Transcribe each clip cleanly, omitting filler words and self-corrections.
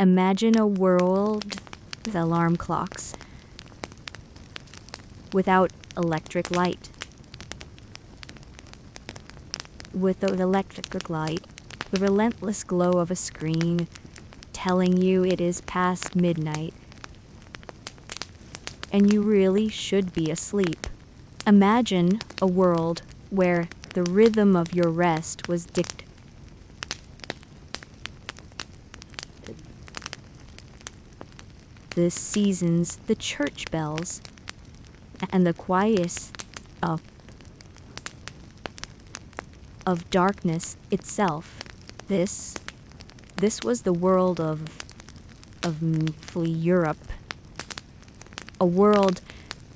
Imagine a world with alarm clocks, without electric light. With the electric light, the relentless glow of a screen telling you it is past midnight, and you really should be asleep. Imagine a world where the rhythm of your rest was dictated. The seasons, the church bells, and the quiet of darkness itself. This was the world of Europe. A world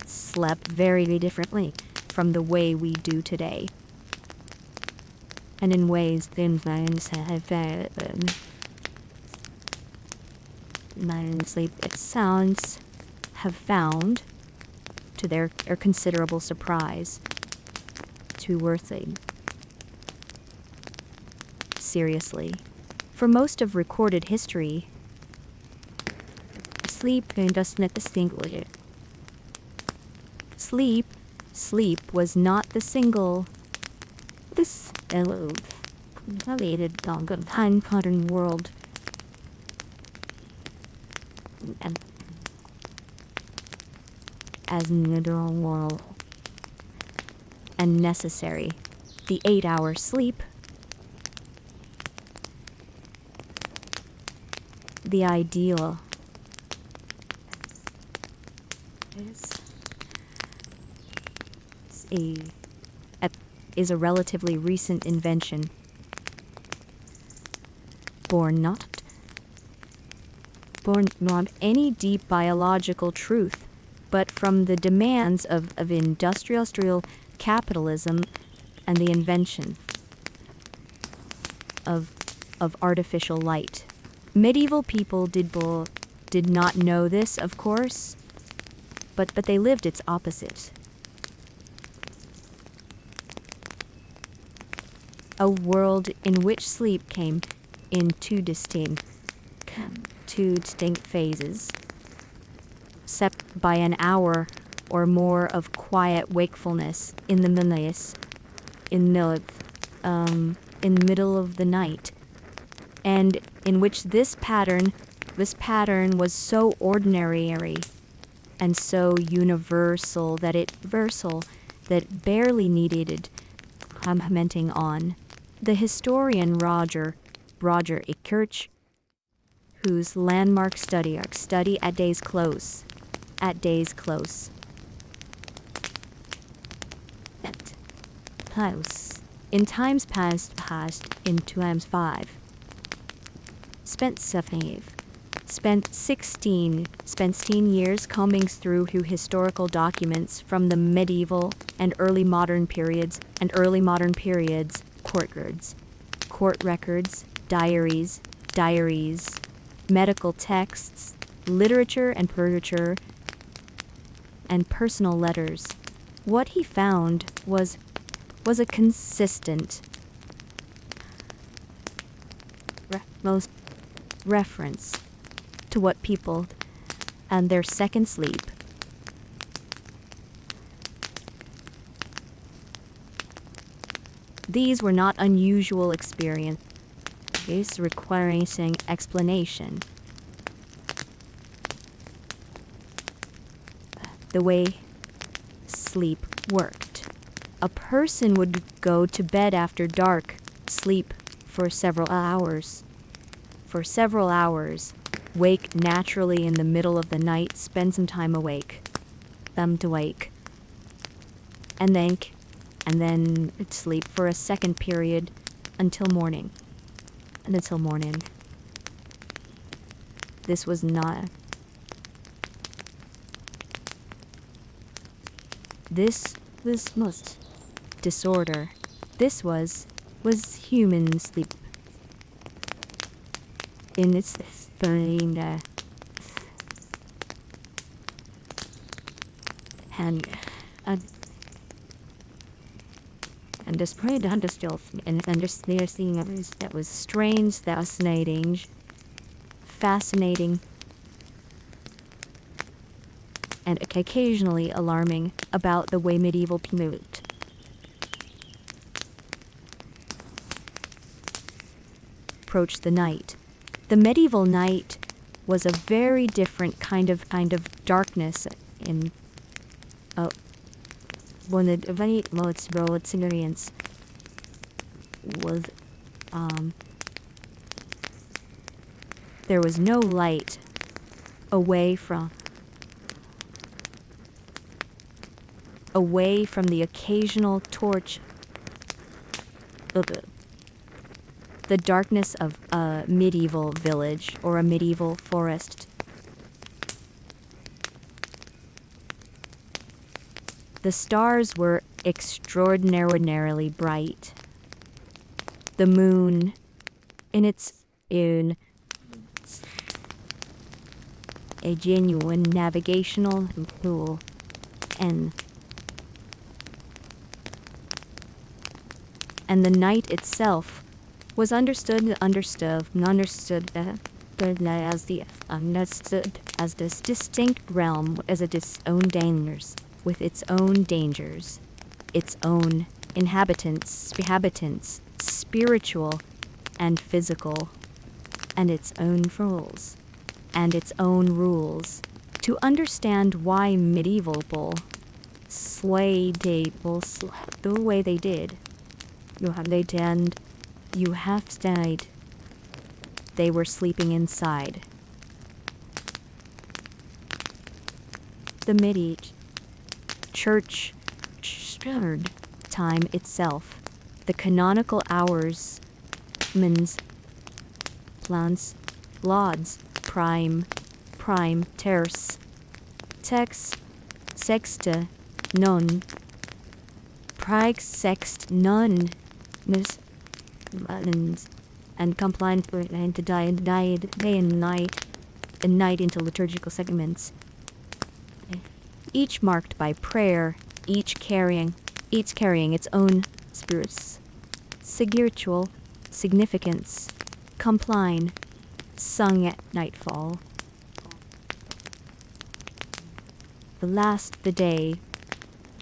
slept very differently from the way we do today. And in ways things sleep sounds have found, to their considerable surprise, to worthy. Seriously, for most of recorded history, sleep does not distinctly. Sleep was not the single. This elevated time modern world. And as normal and necessary, the 8-hour sleep, the ideal, is a relatively recent invention, born not any deep biological truth, but from the demands of industrial capitalism and the invention of artificial light. Medieval people did not know this, of course, but they lived its opposite. A world in which sleep came in two distinct phases, set by an hour or more of quiet wakefulness in the middle of the night, and in which this pattern was so ordinary and so universal that it barely needed commenting on. The historian Roger Ikirch, whose landmark study at Day's Close. In times past, in 2005, spent 16 years combing through historical documents from the medieval and early modern periods, court records, diaries, medical texts, literature and personal letters. What he found was a consistent reference to what people and their second sleep. These were not unusual experiences requiring explanation. The way sleep worked. A person would go to bed after dark, sleep for several hours, wake naturally in the middle of the night, spend some time awake, and then sleep for a second period until morning. This was not. This most disorder. This was human sleep. In its burning and despite understanding that was strange, fascinating, fascinating and occasionally alarming about the way medieval people moved. Approached the night. The medieval night was a very different kind of darkness in one of the very most raw experience was there was no light away from the occasional torch. The darkness of a medieval village or a medieval forest. The stars were extraordinarily bright. The moon, in its own, a genuine navigational tool, and the night itself was understood as this distinct realm as its own dangers, with its own dangers, its own inhabitants, spiritual and physical, and its own rules, to understand why medieval people swayed the way they did. You have stayed. They were sleeping inside. The medieval church time itself, the canonical hours, mins, plants, lauds, prime, terce, tex, sexta, non, prix sext, non, nis, and compliant and to died day and night into liturgical segments, each marked by prayer, each carrying its own spiritual significance, compline, sung at nightfall. The day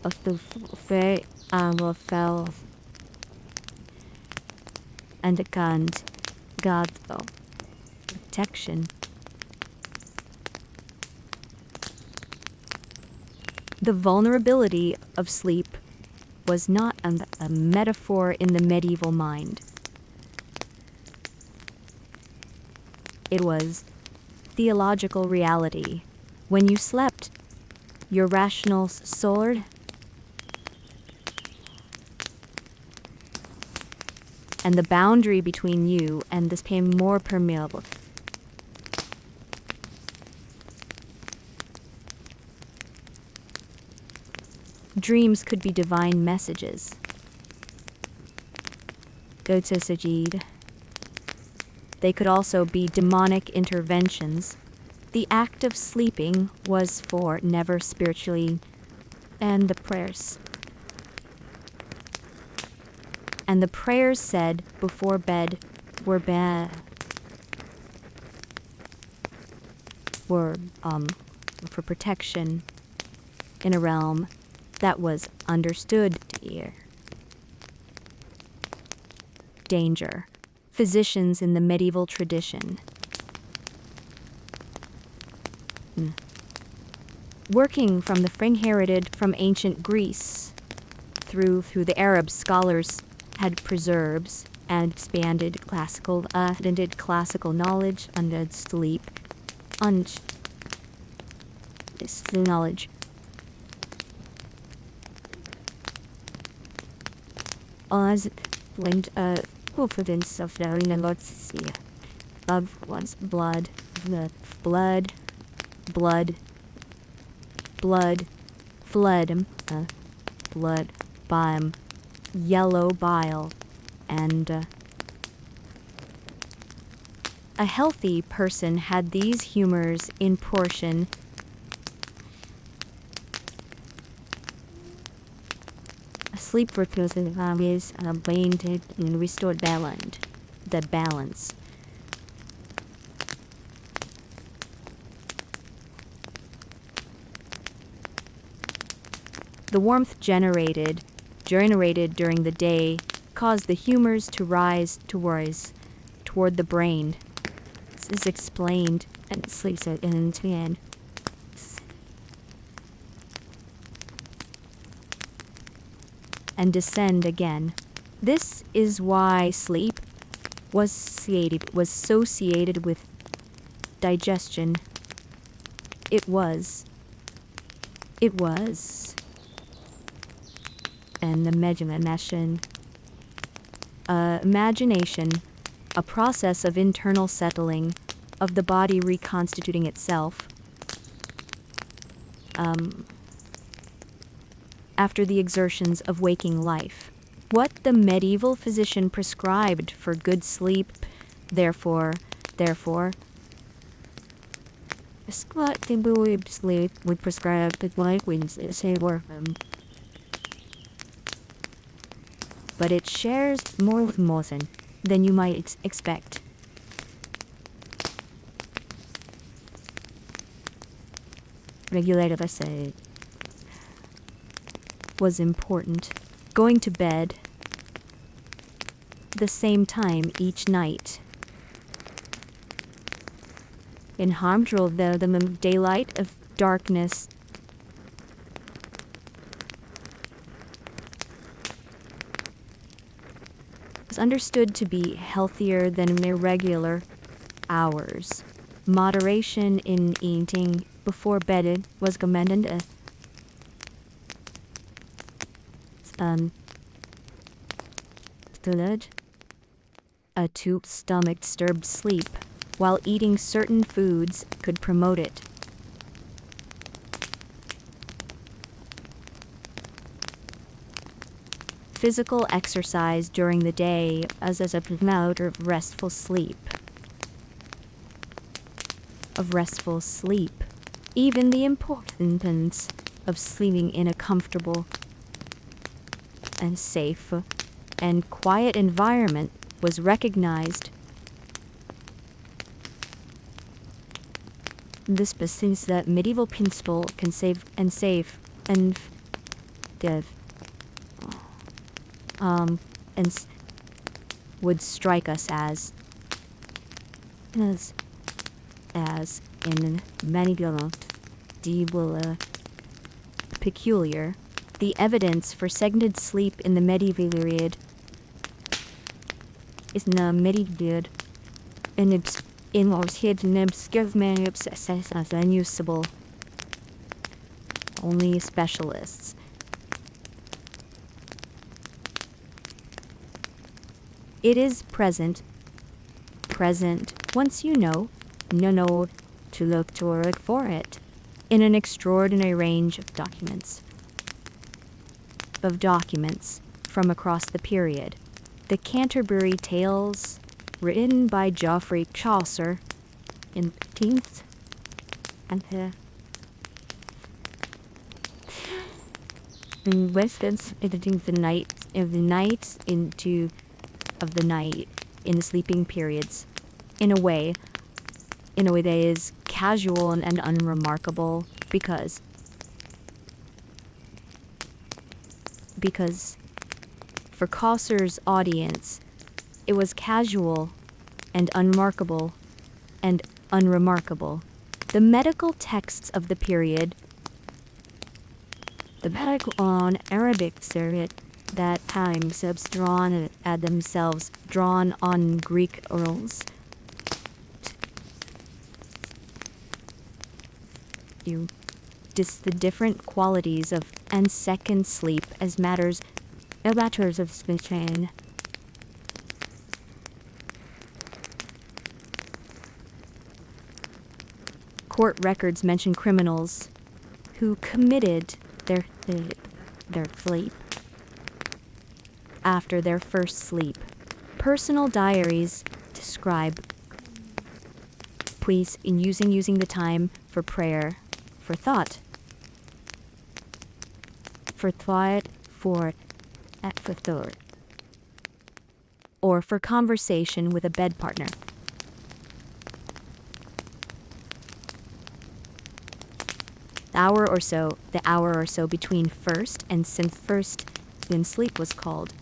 of the fair hour fell, and God's protection. The vulnerability of sleep was not a metaphor in the medieval mind. It was theological reality. When you slept, your rational soared, and the boundary between you and this became more permeable. Dreams could be divine messages. Go to Sajid. They could also be demonic interventions. The act of sleeping was for never spiritually, and the prayers. And the prayers said before bed were for protection in a realm that was understood here. Danger. Physicians in the medieval tradition. Working from the inherited from ancient Greece through the Arab scholars had preserves and expanded classical knowledge under sleep this knowledge as linked confidence of the Lord's love was blood bile, yellow bile, and a healthy person had these humors in portion. Sleep rituals is maintained and restored balance. The balance. The warmth generated during the day caused the humors to rise toward the brain. This is explained and sleeps in the end. And descend again. This is why sleep was associated with digestion. It was. And imagination, a process of internal settling, of the body reconstituting itself. After the exertions of waking life. What the medieval physician prescribed for good sleep, therefore, what the sleep would prescribe the like we say were but it shares more with Mosen than you might expect. Regulated, I say, was important. Going to bed the same time each night. In harmful the daylight of darkness. Was understood to be healthier than irregular hours. Moderation in eating before bed was recommended. A two-stomach disturbed sleep while eating certain foods could promote it. Physical exercise during the day as a promoter of restful sleep. Even the importance of sleeping in a comfortable and safe and quiet environment was recognized. This means that medieval principle can save and give and would strike us as in medieval peculiar. The evidence for segmented sleep in the medieval period is in the medieval and it's involves hidden obscure many obsessed as unusable. Only specialists. It is present once you know to look for it in an extraordinary range of documents from across the period. The Canterbury Tales, written by Geoffrey Chaucer in 15th and Westens editing the night in the sleeping periods in a way that is casual and unremarkable because for Chaucer's audience it was casual and unremarkable. The medical texts of the period, the medical on Arabic Syriac that times drawn at themselves, drawn on Greek orals. The different qualities of and second sleep as matters of speech. Court records mention criminals who committed their sleep after their first sleep. Personal diaries describe please in using the time for prayer, for thought, or for conversation with a bed partner. the hour or so between first and since first when sleep was called.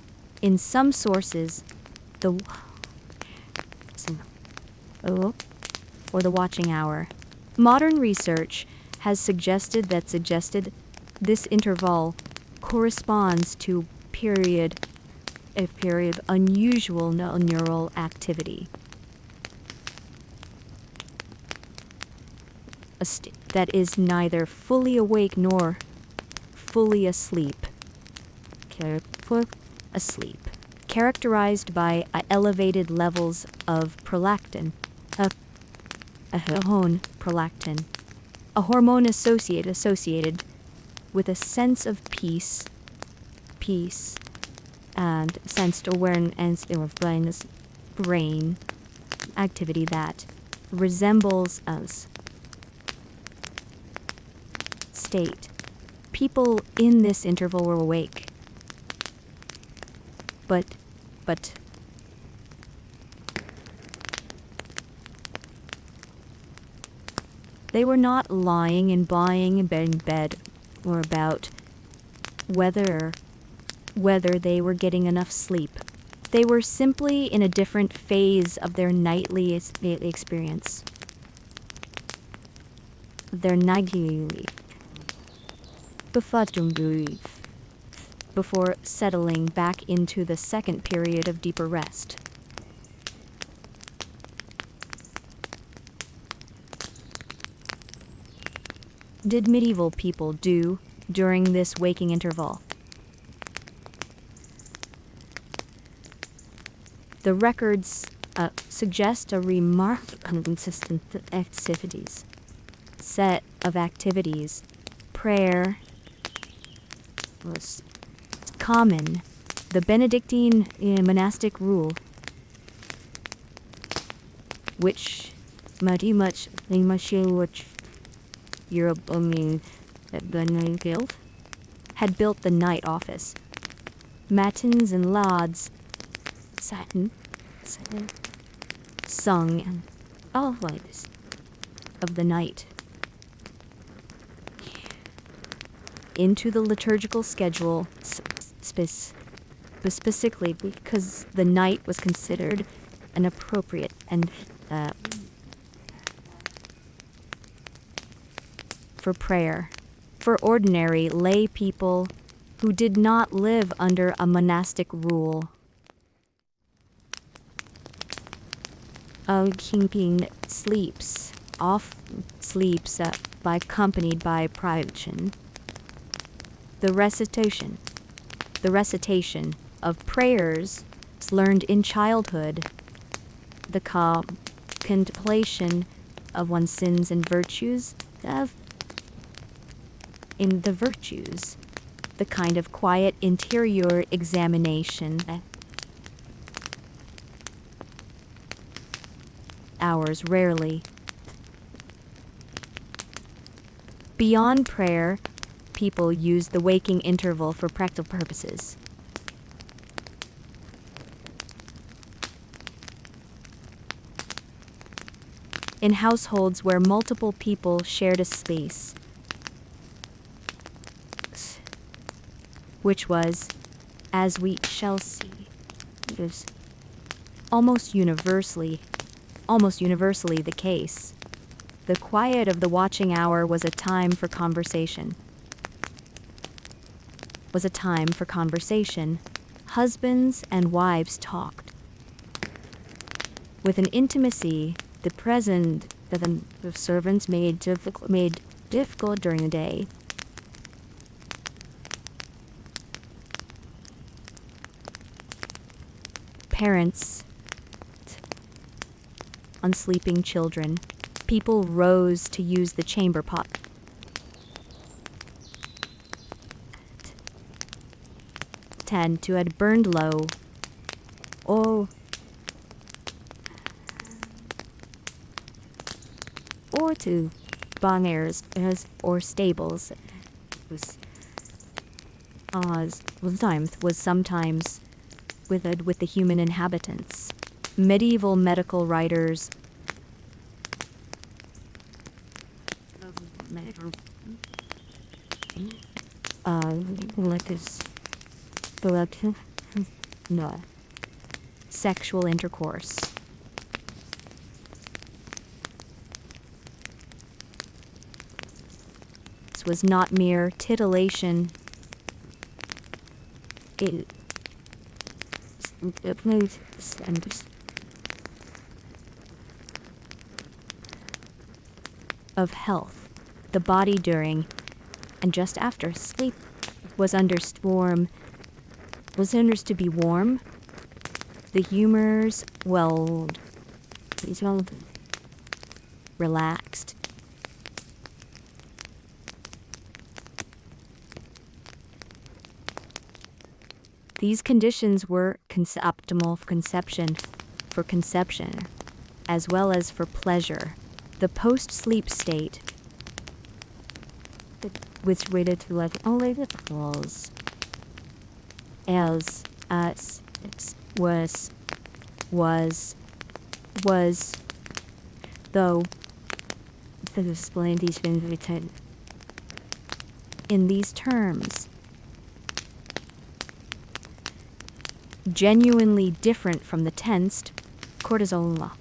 In some sources, or the watching hour. Modern research has suggested this interval corresponds to a period of unusual neural activity. That is neither fully awake nor fully asleep. Characterized by elevated levels of prolactin, prolactin, a hormone associated with a sense of peace, and sensed awareness of brain activity that resembles us. State. People in this interval were awake. But they were not lying and buying in bed or about whether they were getting enough sleep. They were simply in a different phase of their nightly experience. Before settling back into the second period of deeper rest. Did medieval people do during this waking interval? The records suggest a remarkably consistent set of activities. Prayer was common. The Benedictine monastic rule, which Europe, had built the night office. Matins and lauds sung and all lights of the night into the liturgical schedule, specifically because the night was considered an appropriate and for prayer for ordinary lay people who did not live under a monastic rule. Keeping sleeps by accompanied by privation. The recitation of prayers learned in childhood, the contemplation of one's sins and virtues, the kind of quiet interior examination. Hours rarely. Beyond prayer, people use the waking interval for practical purposes. In households where multiple people shared a space, which was, as we shall see, was almost universally the case. The quiet of the watching hour was a time for conversation. Husbands and wives talked with an intimacy the present that the servants made difficult during the day. Parents on sleeping children. People rose to use the chamber pot. To had burned low, or to bangers or stables was sometimes with the human inhabitants. Medieval medical writers no. Sexual intercourse. This was not mere titillation. It of health. The body during and just after sleep was understood to be warm. The humors welled, relaxed. These conditions were optimal for conception, as well as for pleasure. The post-sleep state, which rated to like only the falls, as was, though to explain these things in these terms, genuinely different from the tensed cortisol.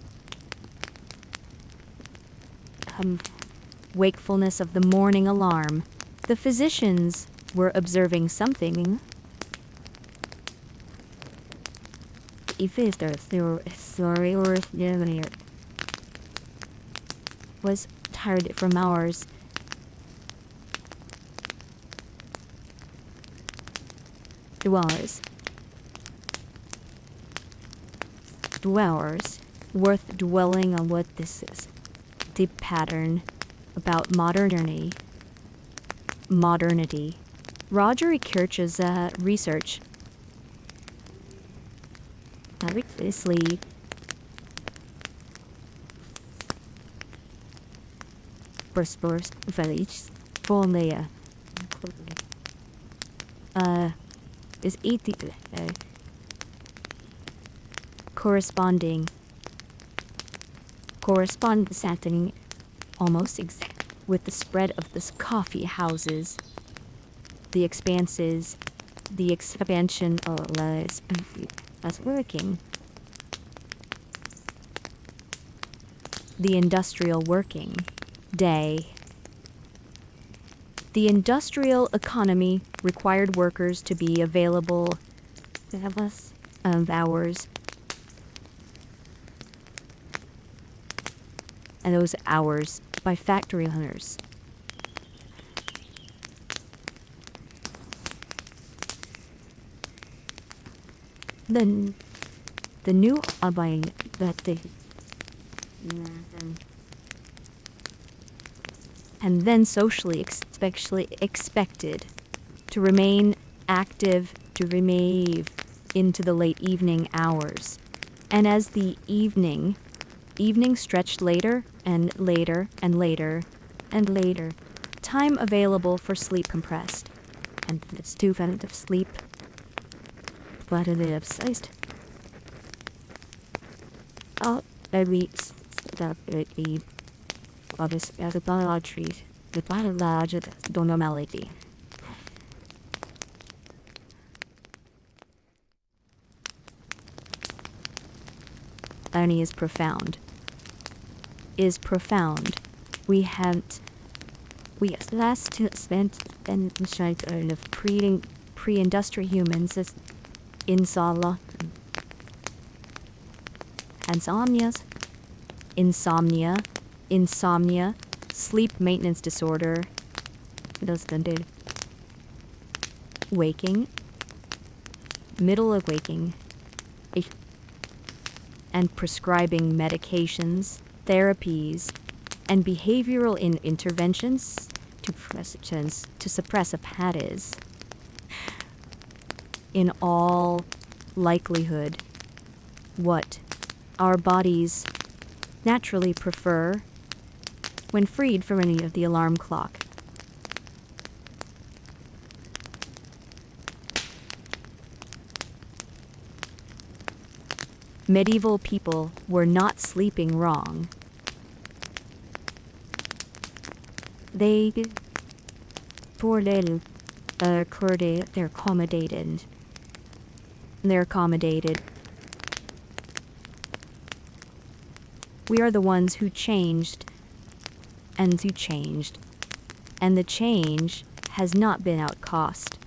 Wakefulness of the morning alarm. The physicians were observing something. If story or was tired from hours. 2 hours. 2 hours worth dwelling on what this is. Deep pattern about modernity. Roger Kirch's research. Obviously, first village for layer. Is 80 corresponding setting almost exact with the spread of the coffee houses, the expanses, the expansion of lives as working, the industrial working day. The industrial economy required workers to be available of hours, and those hours by factory owners. Then the new buying that they and then socially especially expected to remain active, to remain into the late evening hours. And as the evening stretched later and later and later and later, time available for sleep compressed. And this too kind of sleep, but it is sized. Every step of this as a biology, the biological normality. Irony is profound. We last spent and tried of pre-industrial humans as insomnia, sleep maintenance disorder, waking, middle of waking, and prescribing medications, therapies, and behavioral interventions to suppress apathies. In all likelihood, what our bodies naturally prefer when freed from any of the alarm clock. Medieval people were not sleeping wrong. They for little they're accommodated. They're accommodated. We are the ones who changed, and who changed, and the change has not been outcost.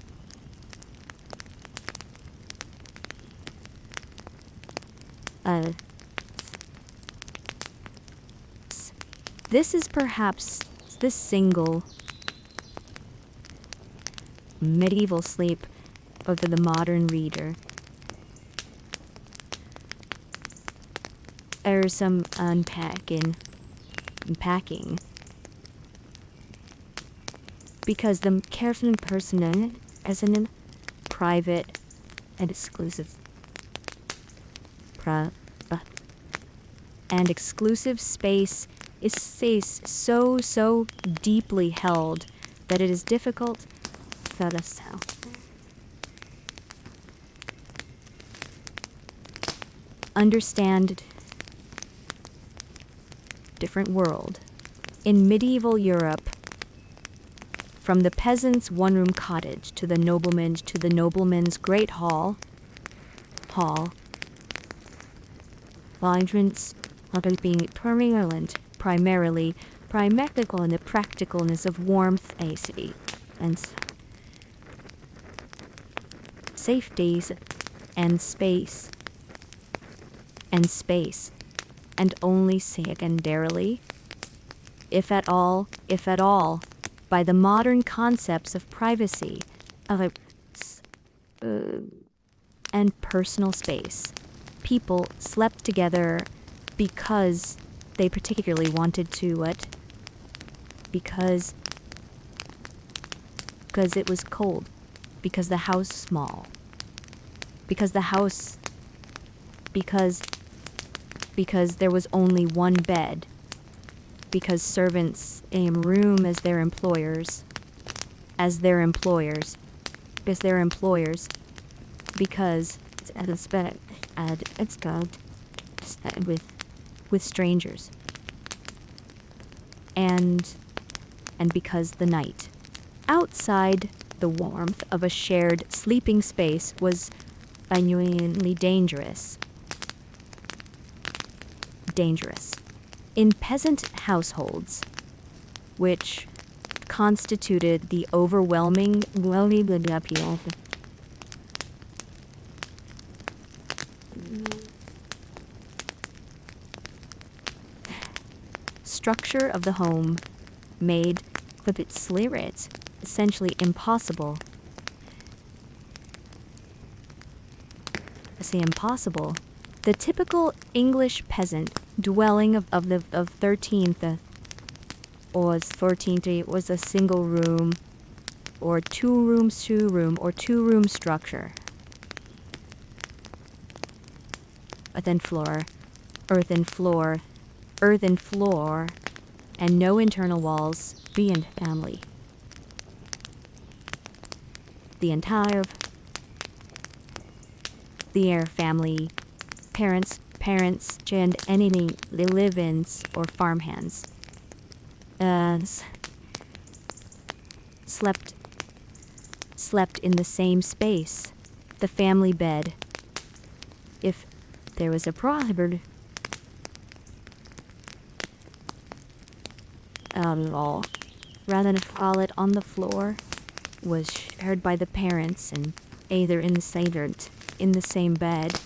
This is perhaps the single medieval sleep of the modern reader. There's some unpacking, because the careful person as an private and exclusive and exclusive space is so deeply held that it is difficult for us to understand different world. In medieval Europe, from the peasant's one-room cottage to the nobleman's great hall, entrance being primarily practical in the practicalness of warmth, AC, and safeties, and space, and only secondarily, if at all, by the modern concepts of privacy, and personal space. People slept together because they particularly wanted to, because it was cold, because the house small, because there was only one bed, because servants aim room as their employers, because it's called with strangers, and because the night outside the warmth of a shared sleeping space was genuinely dangerous. In peasant households, which constituted the overwhelming structure of the home, made with its slits essentially impossible. The typical English peasant dwelling of 13th or 14th was a single room or two room structure. Earthen floor, and no internal walls. Being family. The entire family, parents, and any live-ins or farmhands, slept in the same space, the family bed. If there was a problem, rather than fall it on the floor, was shared by the parents and either in the same bed,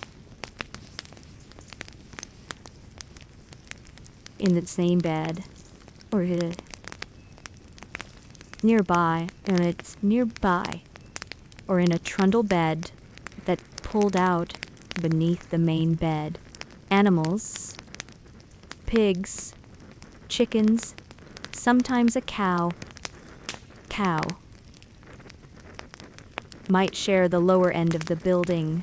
or nearby, or in a trundle bed that pulled out beneath the main bed. Animals, pigs, chickens, sometimes a cow might share the lower end of the building,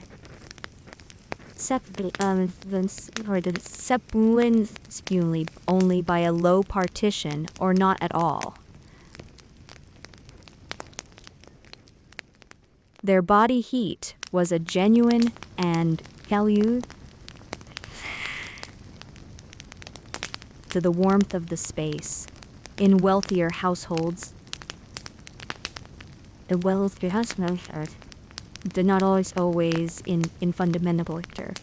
only by a low partition or not at all. Their body heat was a genuine and value to the warmth of the space. in wealthier households. The wealthier households did not always in fundamental character.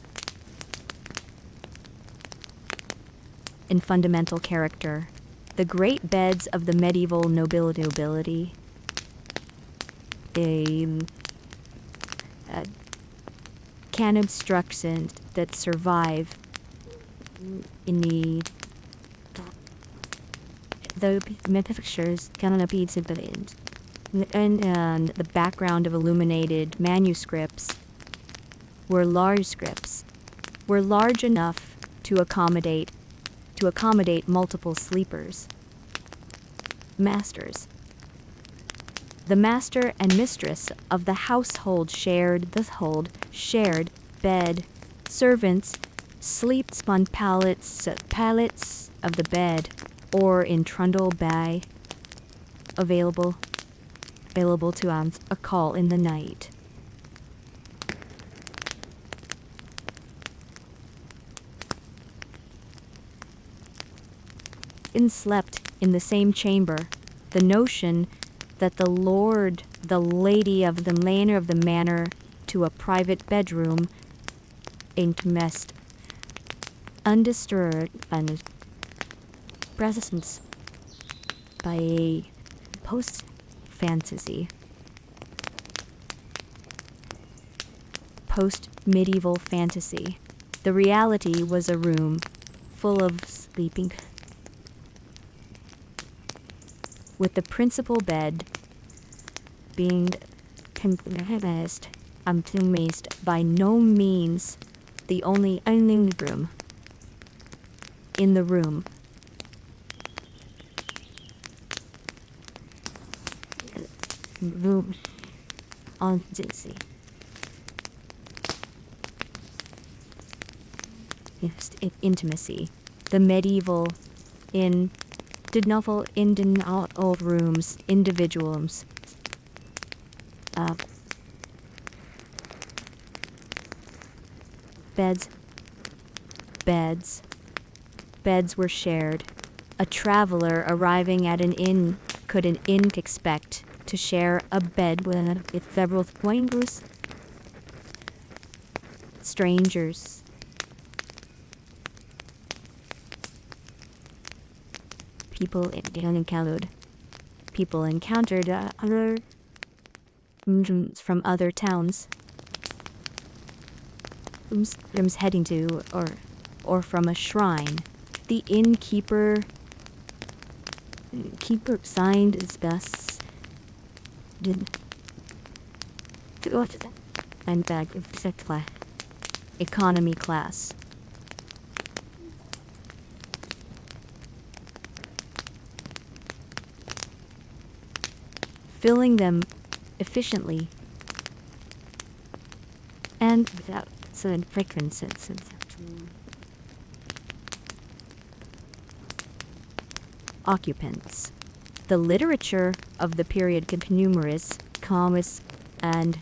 In fundamental character, the great beds of the medieval nobility, can obstructions that survive in the pictures cannot be civilians. And the background of illuminated manuscripts were large enough to accommodate multiple sleepers. Masters. The master and mistress of the household shared bed. Servants slept on pallets of the bed or in trundle bay, available to answer a call in the night. Slept in the same chamber. The notion that the lady of the manor to a private bedroom intimate undisturbed and presence by a post-medieval fantasy. The reality was a room full of sleeping, with the principal bed being comprised by no means the only room in the room. Room on Dixie. Intimacy. The medieval did not fall in all rooms, individuals. Beds were shared. A traveler arriving at an inn could expect to share a bed with several strangers. People encountered other from other towns, heading to or from a shrine. The innkeeper signed his best. And back economy class. Filling them efficiently and without sudden fragrances. Occupants. The literature of the period numerous, comics, and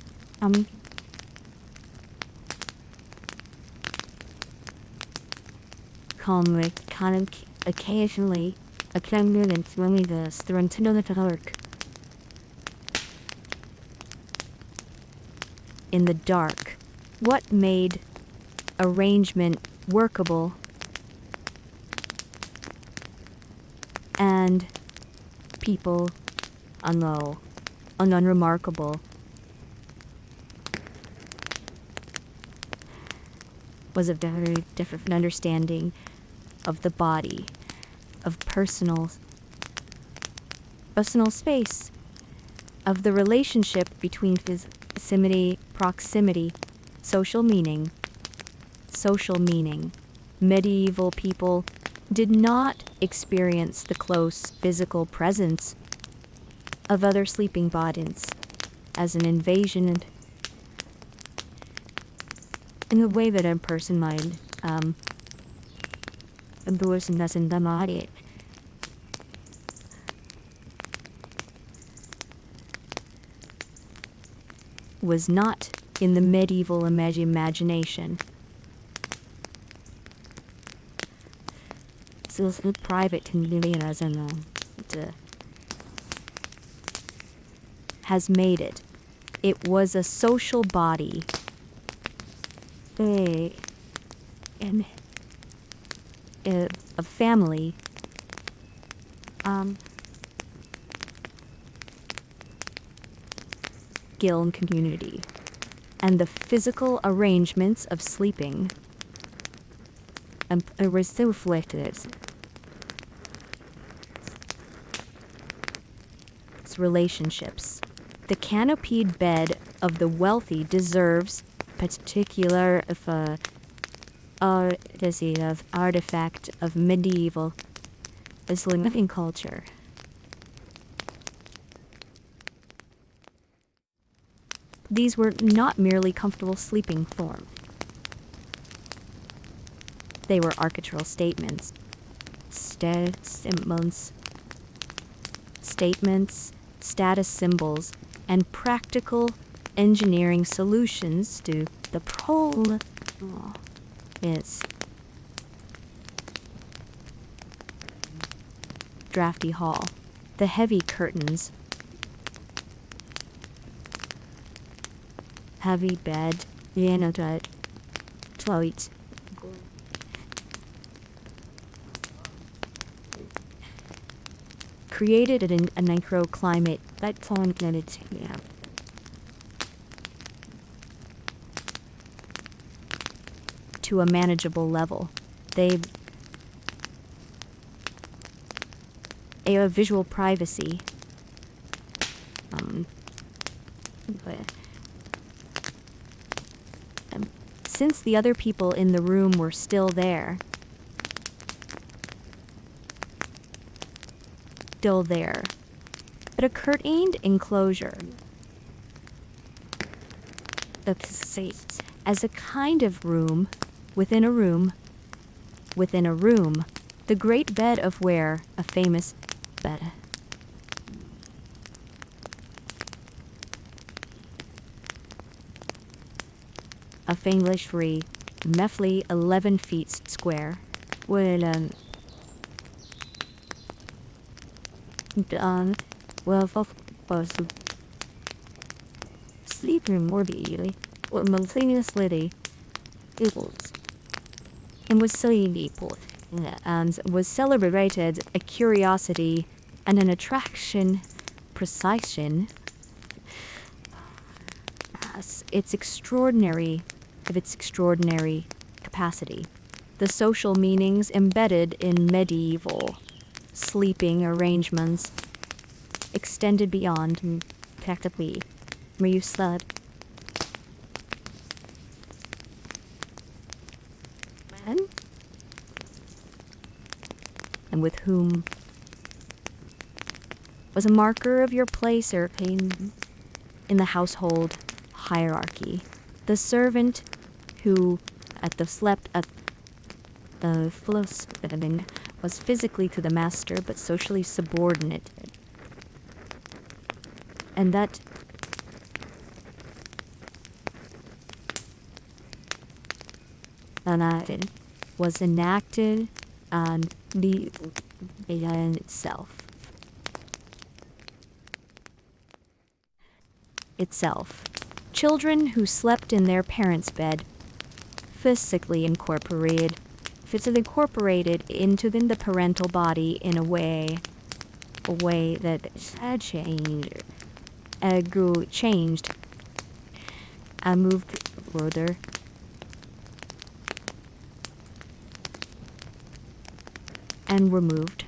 occasionally a clangor and swinging the work. In the dark, what made arrangement workable and people unremarkable was a very different understanding of the body, of personal space, of the relationship between proximity, social meaning. Medieval people did not experience the close physical presence of other sleeping bodies as an invasion in the way that a person might was not in the medieval imagination. So private community as has made it. It was a social body. A family. Guild community. And the physical arrangements of sleeping reflected its relationships. The canopied bed of the wealthy deserves particular artifact of medieval Islamic culture. These were not merely comfortable sleeping forms. They were architectural statements, status symbols, and practical engineering solutions to the problem. Drafty hall, the heavy curtains, heavy bed, toilet, created in a microclimate that to a manageable level. They a visual privacy. Since the other people in the room were still there, but a curtained enclosure. As a kind of room within a room within a room, the great bed of where a famous bed. A famous free, roughly 11 feet square, well, sleeping morbidly or simultaneously equals and was and was celebrated a curiosity and an attraction precision as its extraordinary capacity. The social meanings embedded in medieval sleeping arrangements extended beyond practically where you slept. And with whom was a marker of your place or pain in the household hierarchy. The servant who slept at the floss was physically to the master but socially subordinate. And that was enacted on the itself. Children who slept in their parents' bed, physically incorporated into the parental body in a way that had changed. I moved further. And removed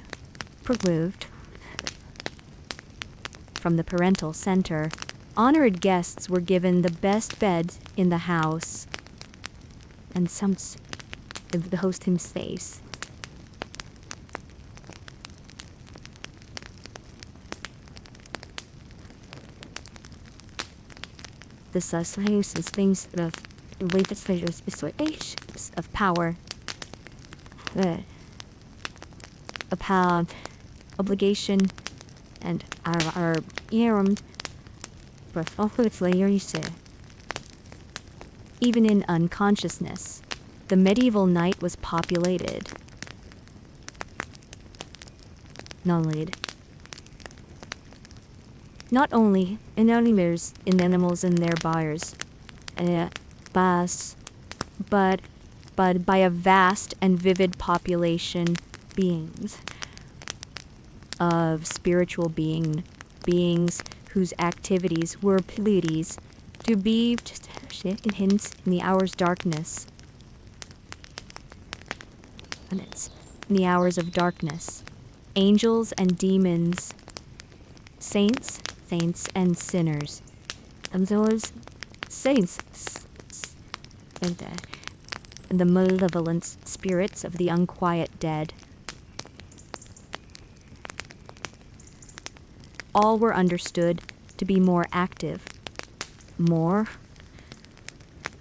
from the parental center. Honored guests were given the best bed in the house, and some of the host himself. The societies things of latest figures of power. About obligation and our even in unconsciousness, the medieval night was populated not only in animals and their buyers, but by a vast and vivid population beings of spiritual beings whose activities were Pleiades to be hints in the hours darkness. And it's in the hours of darkness. Angels and demons, saints and sinners. And those saints and the malevolent spirits of the unquiet dead. All were understood to be more active, more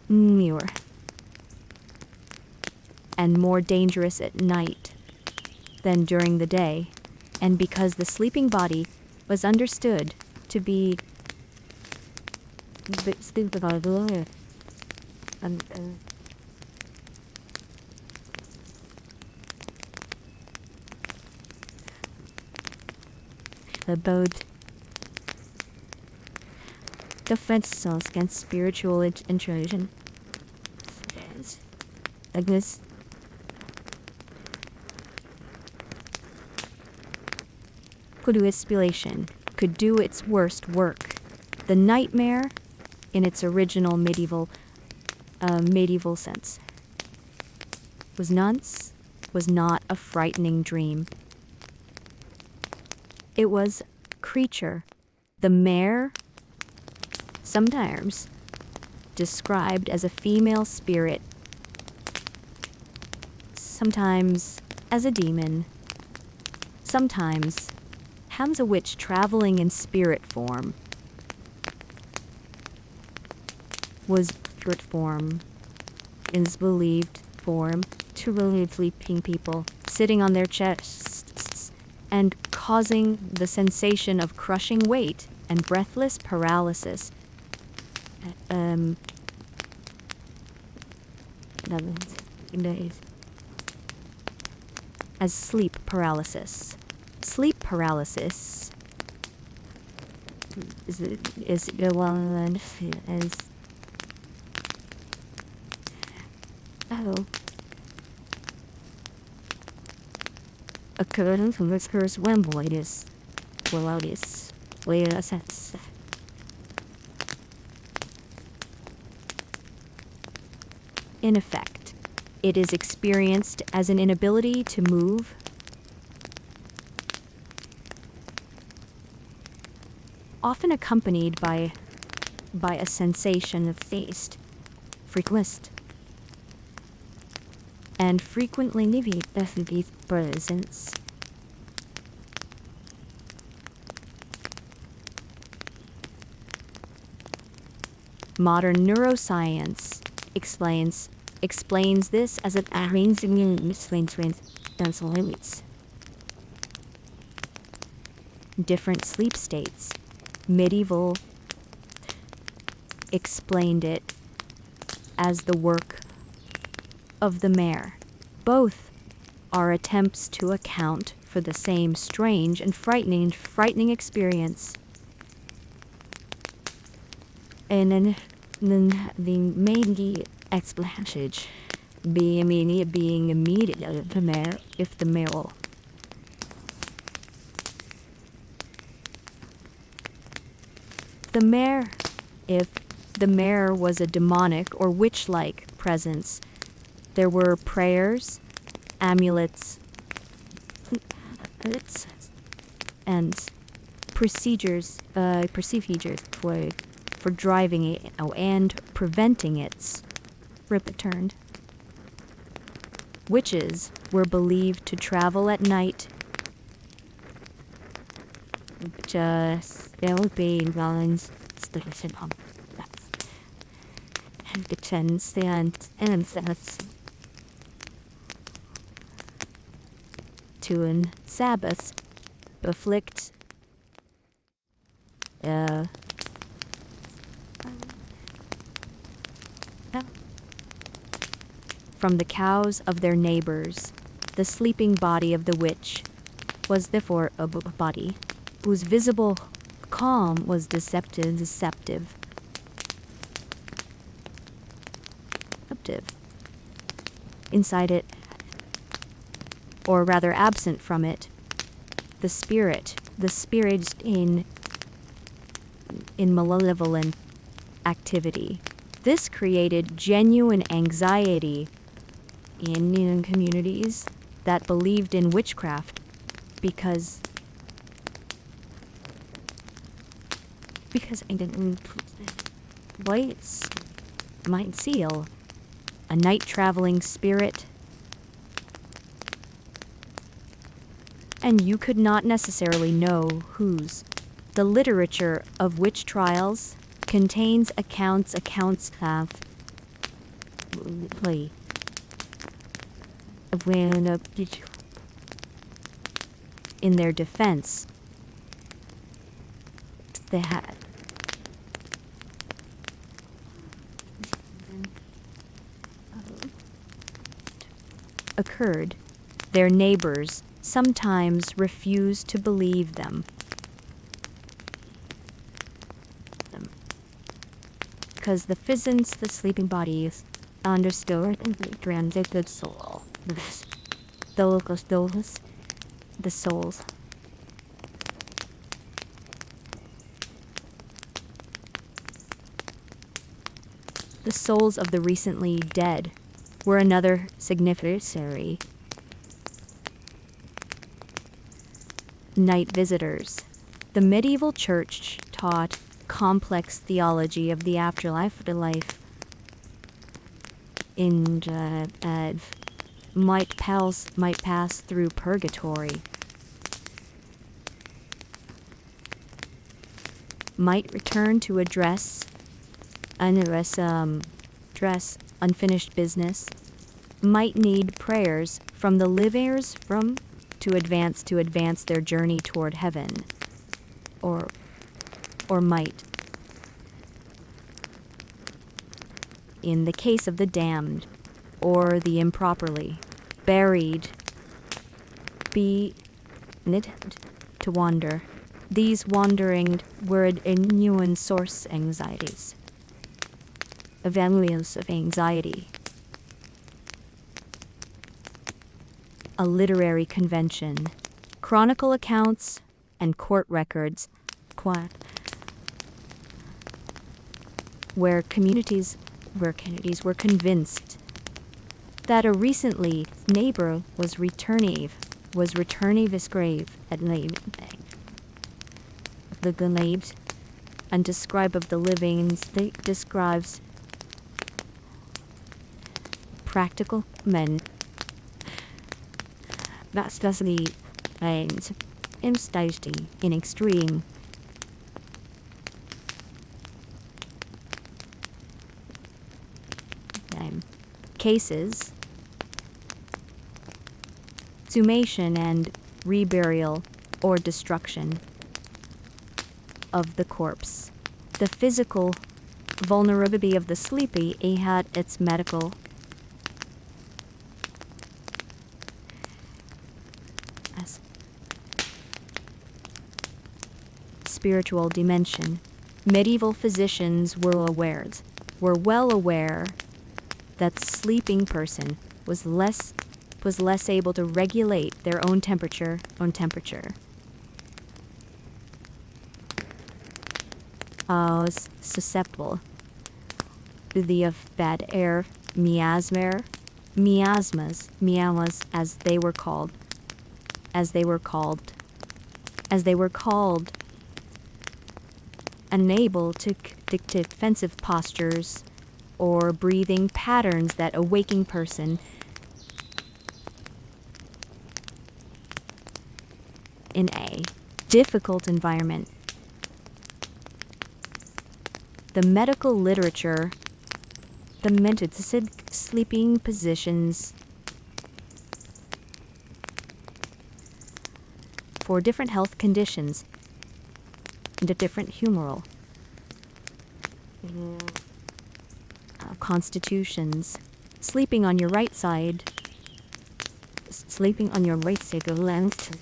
newer, and more dangerous at night than during the day, and because the sleeping body was understood to be about defense against spiritual intrusion. Agnes could do its worst work. The nightmare, in its original medieval sense, was not a frightening dream. It was creature, the mare, sometimes described as a female spirit, sometimes as a demon, sometimes a witch traveling in spirit form. Was spirit form is believed form to relieve sleeping people sitting on their chests and causing the sensation of crushing weight and breathless paralysis. As sleep paralysis. Sleep paralysis is occurs when voidis sense. In effect, it is experienced as an inability to move, often accompanied by a sensation of thirst, and frequently the presence. Modern neuroscience explains this as an different sleep states. Medieval explained it as the work of the mare. Both are attempts to account for the same strange and frightening experience. And then the main explanation being immediate of the mare, if the male. If the mare was a demonic or witch-like presence, there were prayers, amulets, and procedures for driving it and preventing its return. Witches were believed to travel at night. There would be lines and the chance and to an Sabbath afflict from the cows of their neighbors. The sleeping body of the witch was therefore a body whose visible calm was deceptive. Inside it, or rather absent from it, the spirit in malevolent activity. This created genuine anxiety in communities that believed in witchcraft because lights might seal a night-traveling spirit, and you could not necessarily know whose. The literature of witch trials contains accounts of when in their defense they had occurred, their neighbors sometimes refused to believe them. Because the pheasants, the sleeping bodies, understood and transited soul. The souls. The souls of the recently dead were another significatory. Night visitors. The medieval church taught complex theology of the afterlife. Might pass through purgatory. Might return to address unfinished business. Might need prayers from the livers to advance their journey toward heaven, or might, in the case of the damned or the improperly buried, be knit to wander. These wandering were genuine source anxieties, avenues of anxiety. A literary convention, chronicle accounts, and court records, where communities were convinced that a recently neighbor was returning his grave at night. The graves and describe of the living describes practical men. That's the in extreme. Cases, exhumation and reburial or destruction of the corpse. The physical vulnerability of the sleepy had its medical spiritual dimension. Medieval physicians were well aware that sleeping person was less able to regulate their own temperature. Was susceptible to the of bad air, miasmas, as they were called, unable to dictate defensive postures or breathing patterns that a waking person in a difficult environment. The medical literature, the mentioned sleeping positions for different health conditions and a different humoral constitutions. Sleeping on your right side, of length.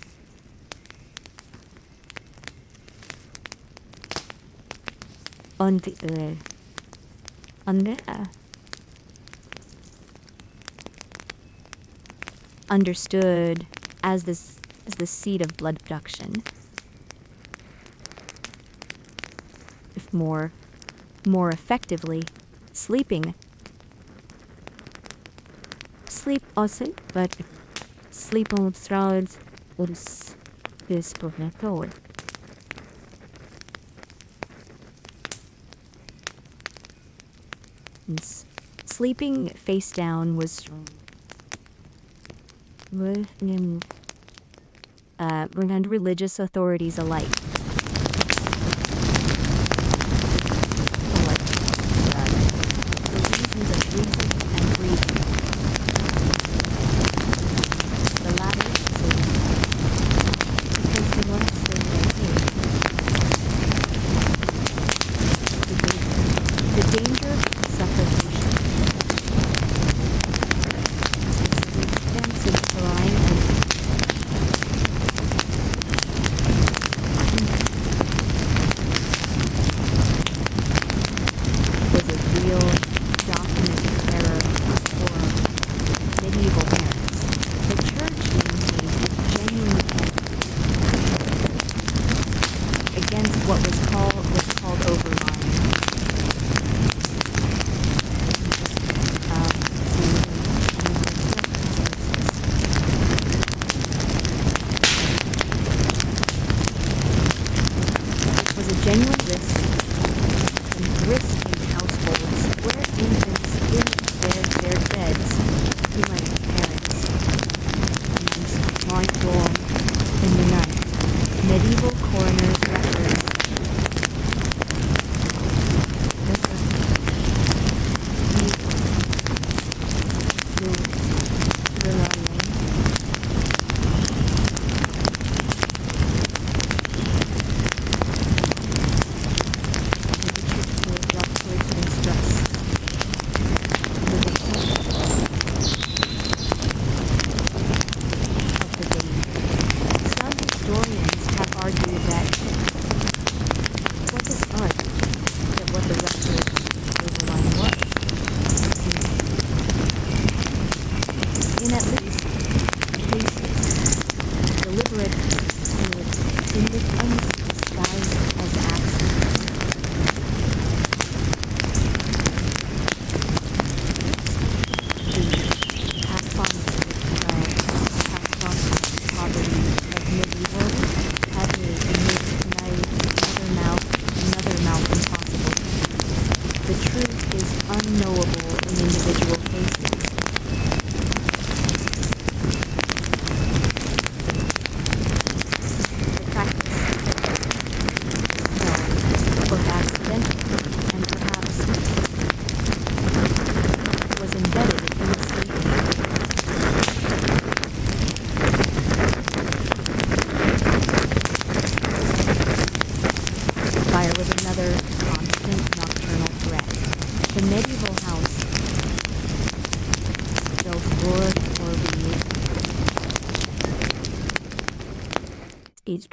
understood as the seat of blood production. If more effectively, sleep also, but sleep on throats was this protocol. Sleeping face down was and religious authorities alike.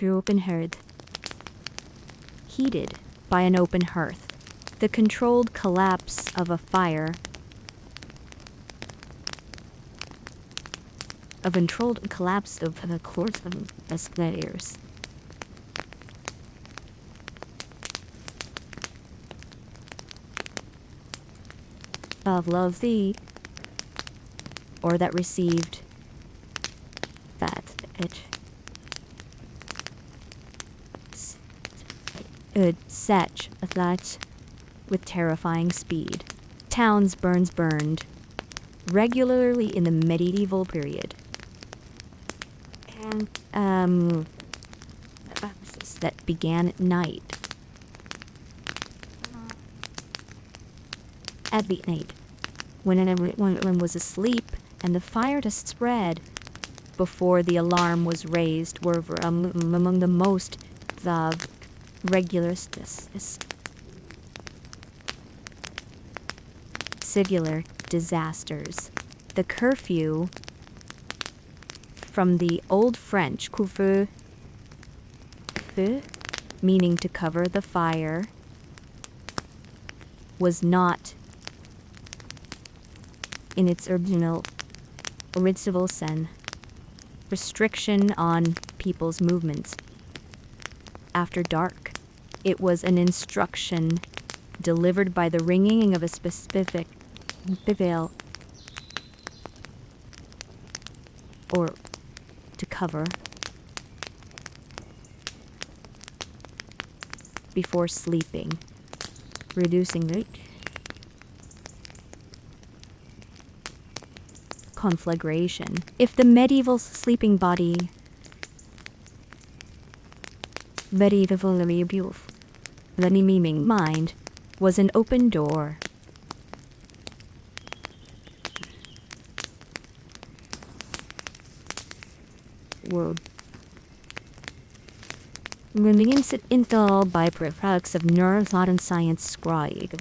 Open hearth, heated by an open hearth. The controlled collapse of a fire, of the course of escalators. Of love thee, or that received that it set that with terrifying speed. Towns burned regularly in the medieval period. And that began at night. At the night, when everyone was asleep and the fire to spread before the alarm was raised were among the most regular singular disasters. The curfew, from the Old French couvre-feu, meaning to cover the fire, was not in its original sense restriction on people's movements. After dark, it was an instruction delivered by the ringing of a specific bell or to cover before sleeping, reducing the conflagration. If the medieval sleeping body the memeing mind was an open door. World. Remains intel by products of neuroscience and science scribe.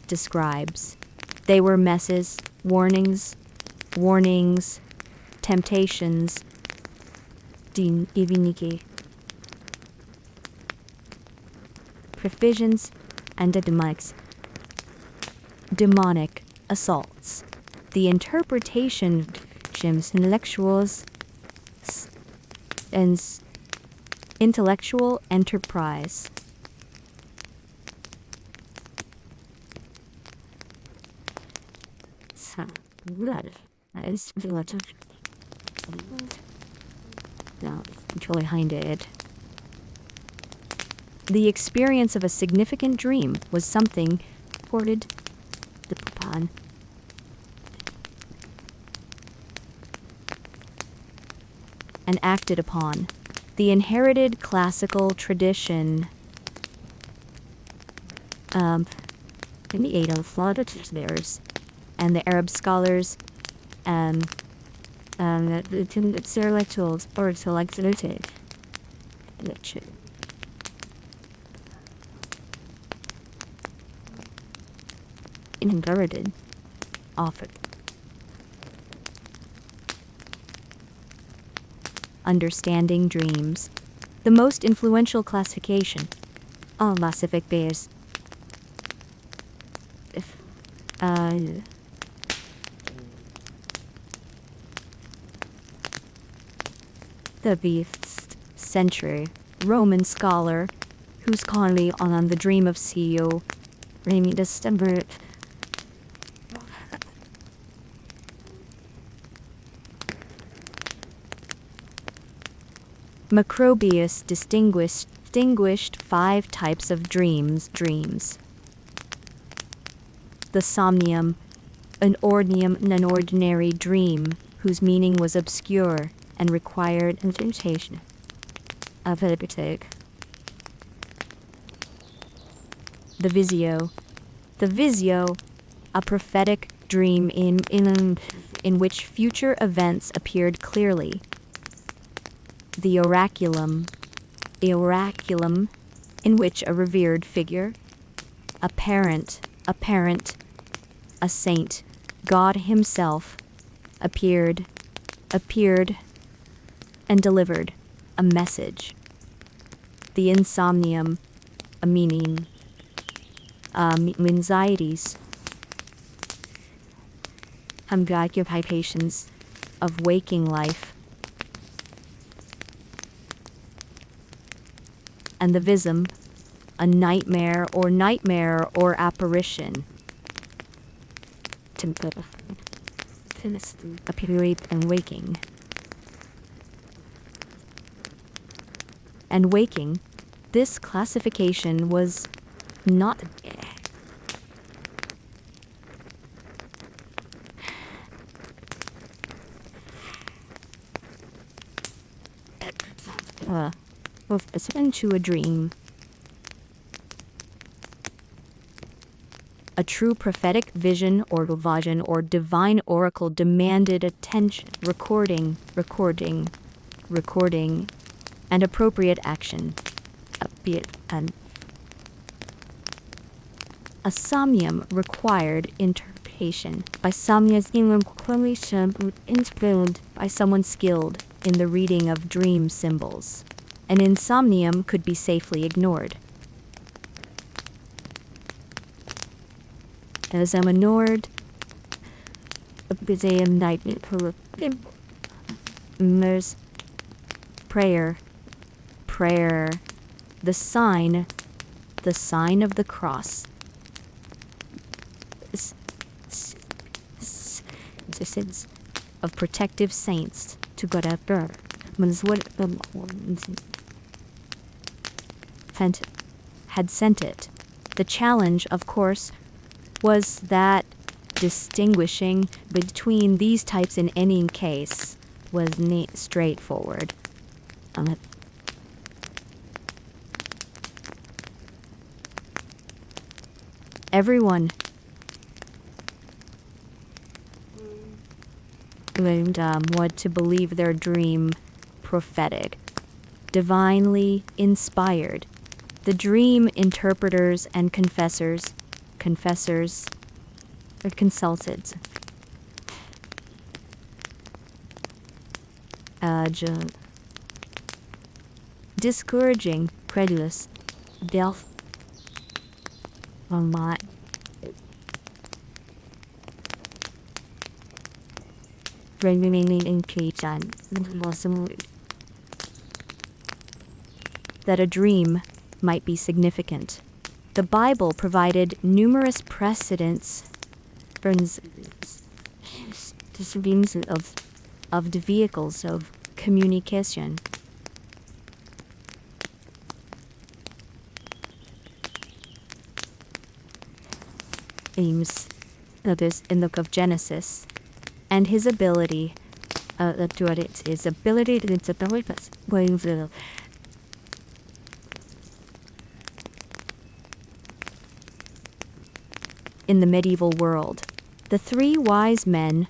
Describes. They were messes, warnings, temptations, divinity, provisions, and demonic assaults. The interpretation of intellectuals and intellectual enterprise. Now, behind it. The experience of a significant dream was something ported upon and acted upon. The inherited classical tradition in the eight of theirs and the Arab scholars intellectuals or selected inherited often understanding dreams. The most influential classification of classific bears the 5th century Roman scholar whose colony on the dream of CEO Remy December Macrobius distinguished 5 types of dreams. The somnium, an ordinary dream whose meaning was obscure and required interpretation of hypothetic. The visio, a prophetic dream in which future events appeared clearly. The oraculum, in which a revered figure, a parent, a saint, God himself, appeared and delivered a message. The insomnium, a meaning, anxieties, occupations of waking life. And the visum, a nightmare or apparition. Appearing and waking. And waking, this classification was not into a dream. A true prophetic vision or divine oracle demanded attention, recording, and appropriate action. A somnium required interpretation by inspired by someone skilled in the reading of dream symbols. an insomnium could be safely ignored. As I'm ignored, a nightmare. Prayer, prayer, the sign of the cross. Of protective saints to God after. Had sent it. The challenge, of course, was that distinguishing between these types in any case was straightforward. Everyone claimed what to believe their dream prophetic, divinely inspired. The dream interpreters and confessors are consulted. Discouraging, credulous, delf. That a dream might be significant. The Bible provided numerous precedents for of the vehicles of communication. Aims others in the book of Genesis, and his ability to in the medieval world. The three wise men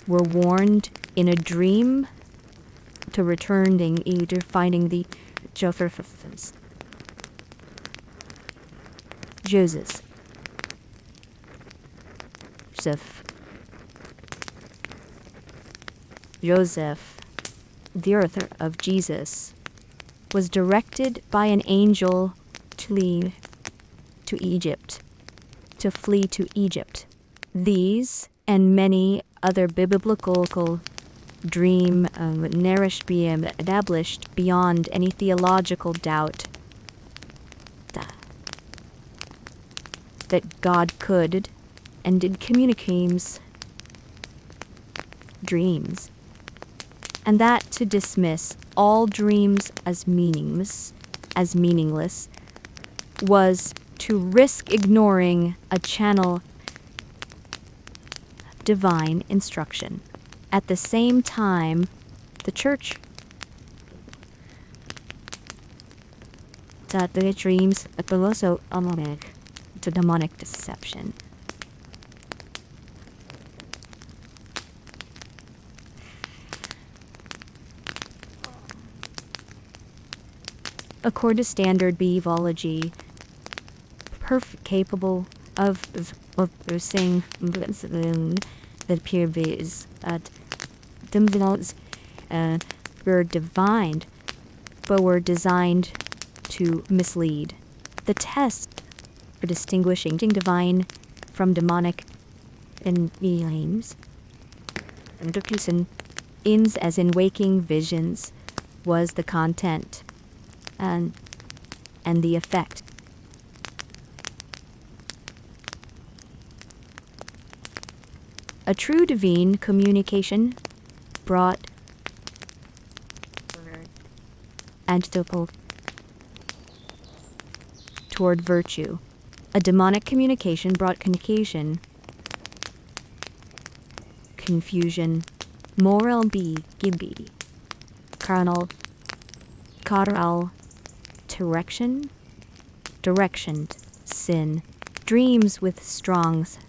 were warned in a dream to returning either finding the Joseph. Joseph, the author of Jesus, was directed by an angel to flee to Egypt. These and many other biblical dream nourished being established beyond any theological doubt that God could and did communicate dreams, and that to dismiss all dreams as meaningless was to risk ignoring a channel of divine instruction. At the same time, the church taught the dreams but also to demonic deception. According to standard behavology, capable of saying that peers at themselves were divined, but were designed to mislead. The test for distinguishing divine from demonic in aims and ins as in waking visions was the content and the effect. A true divine communication brought antidote toward virtue. A demonic communication brought confusion, moral gibby, carnal, direction, sin, dreams with strong sex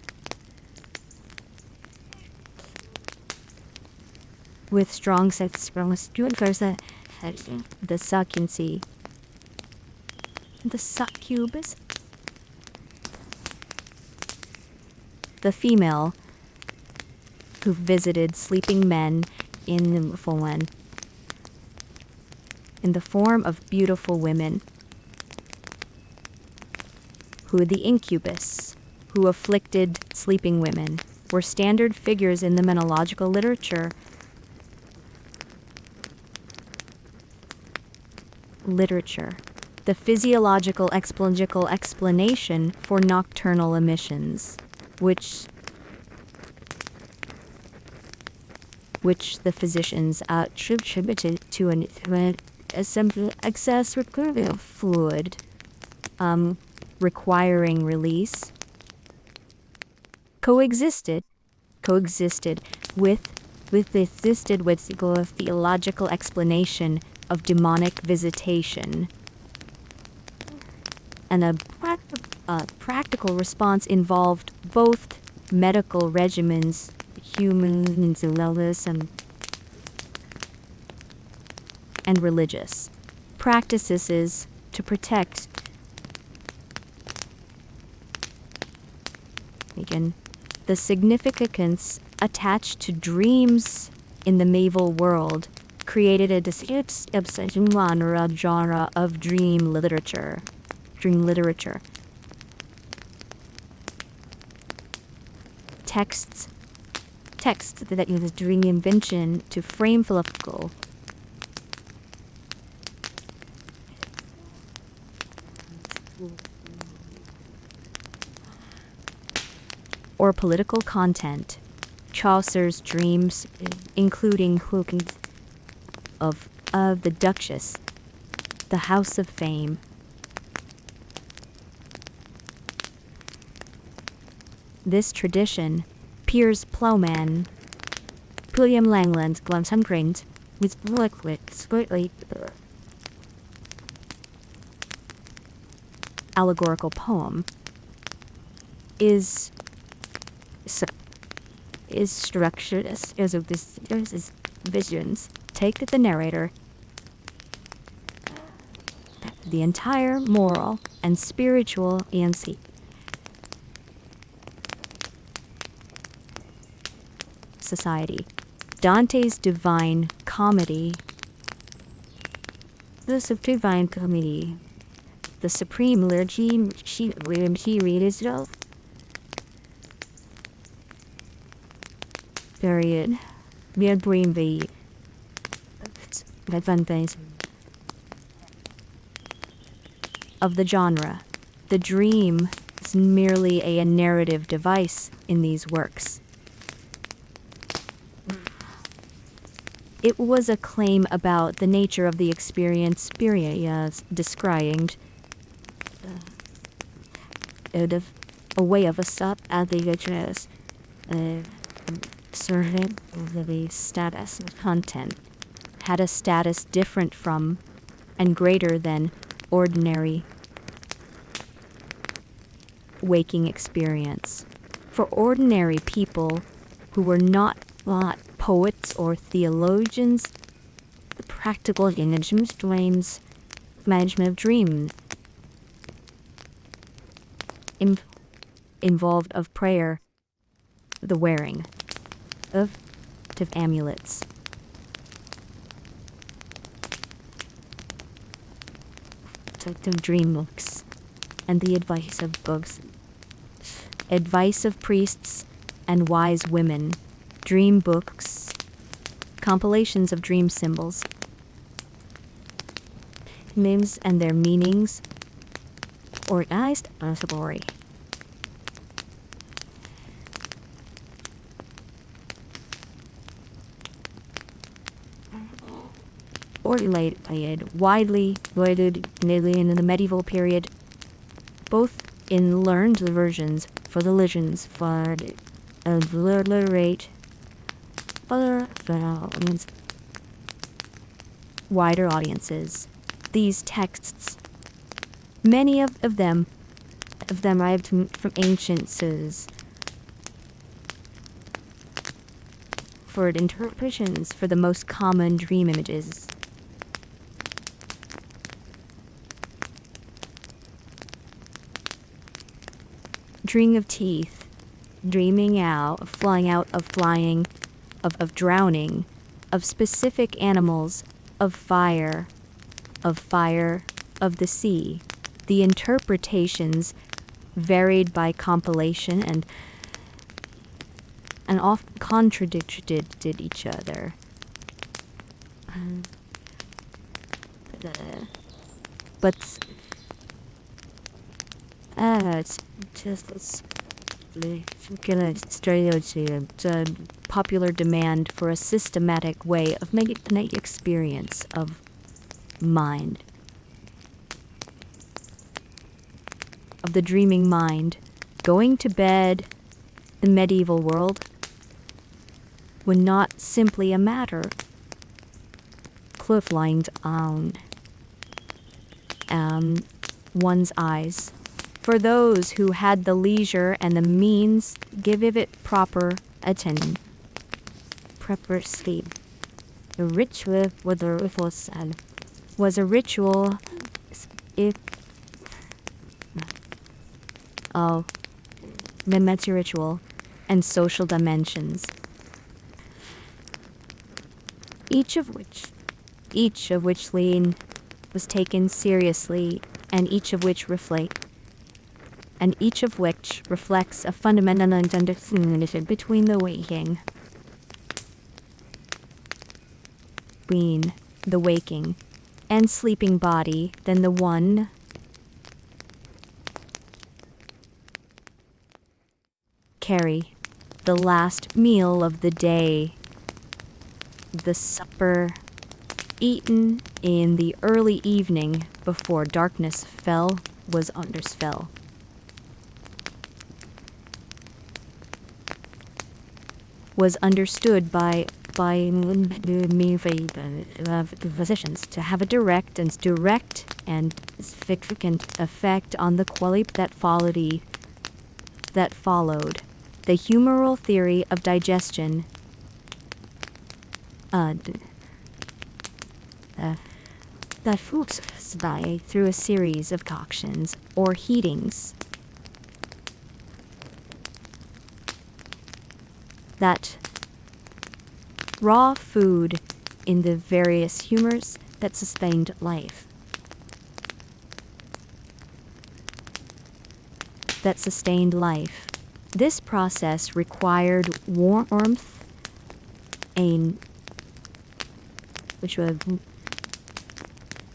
the succubus, the female who visited sleeping men in the fallen in the form of beautiful women, who the incubus, who afflicted sleeping women, were standard figures in the menological literature. The physiological explanation for nocturnal emissions, which the physicians attributed to an excess of fluid requiring release, coexisted with the theological explanation of demonic visitation, and a practical response involved both medical regimens, human and religious practices to protect the significance attached to dreams in the medieval world created a distinct genre of dream literature. Texts that use dream invention to frame philosophical or political content. Chaucer's dreams, including hookings of the Duchess, the House of Fame. This tradition, Piers Plowman, William Langland, Glamsungrind, with slightly allegorical poem, is structured as of this visions. Take the narrator, the entire moral and spiritual ANC. Society. Dante's Divine Comedy. The Supreme Liturgy, she reads it. Period. We are bring the advantage of the genre. The dream is merely a narrative device in these works. It was a claim about the nature of the experience described a way of a stop at the address, certain the status content had a status different from and greater than ordinary waking experience. For ordinary people who were not poets or theologians, the practical management of dreams involved of prayer, the wearing of amulets, the dream books, and the advice of priests and wise women, dream books, compilations of dream symbols, names and their meanings, organized as a story. Or widely related in the medieval period, both in learned versions for the legends for literate wider audiences. These texts, many of them derived from ancient sources, for interpretations for the most common dream images. Dreaming of teeth, dreaming out, of flying out, of flying, of drowning, of specific animals, of fire, of fire, of the sea. The interpretations varied by compilation and often contradicted each other. But it's just popular demand for a systematic way of making the experience of mind, of the dreaming mind, going to bed. The medieval world was not simply a matter cliff lines on one's eyes. For those who had the leisure and the means, give it proper attention. Proper sleep. The ritual was a ritual of the ritual and social dimensions, each of which lean was taken seriously, and each of which reflects a fundamental understanding between the waking and sleeping body than the one carry the last meal of the day, the supper eaten in the early evening before darkness was understood by the physicians to have a direct and significant effect on the quality that followed. The humoral theory of digestion that foods die through a series of coctions or heatings that raw food in the various humors that sustained life. This process required warmth, which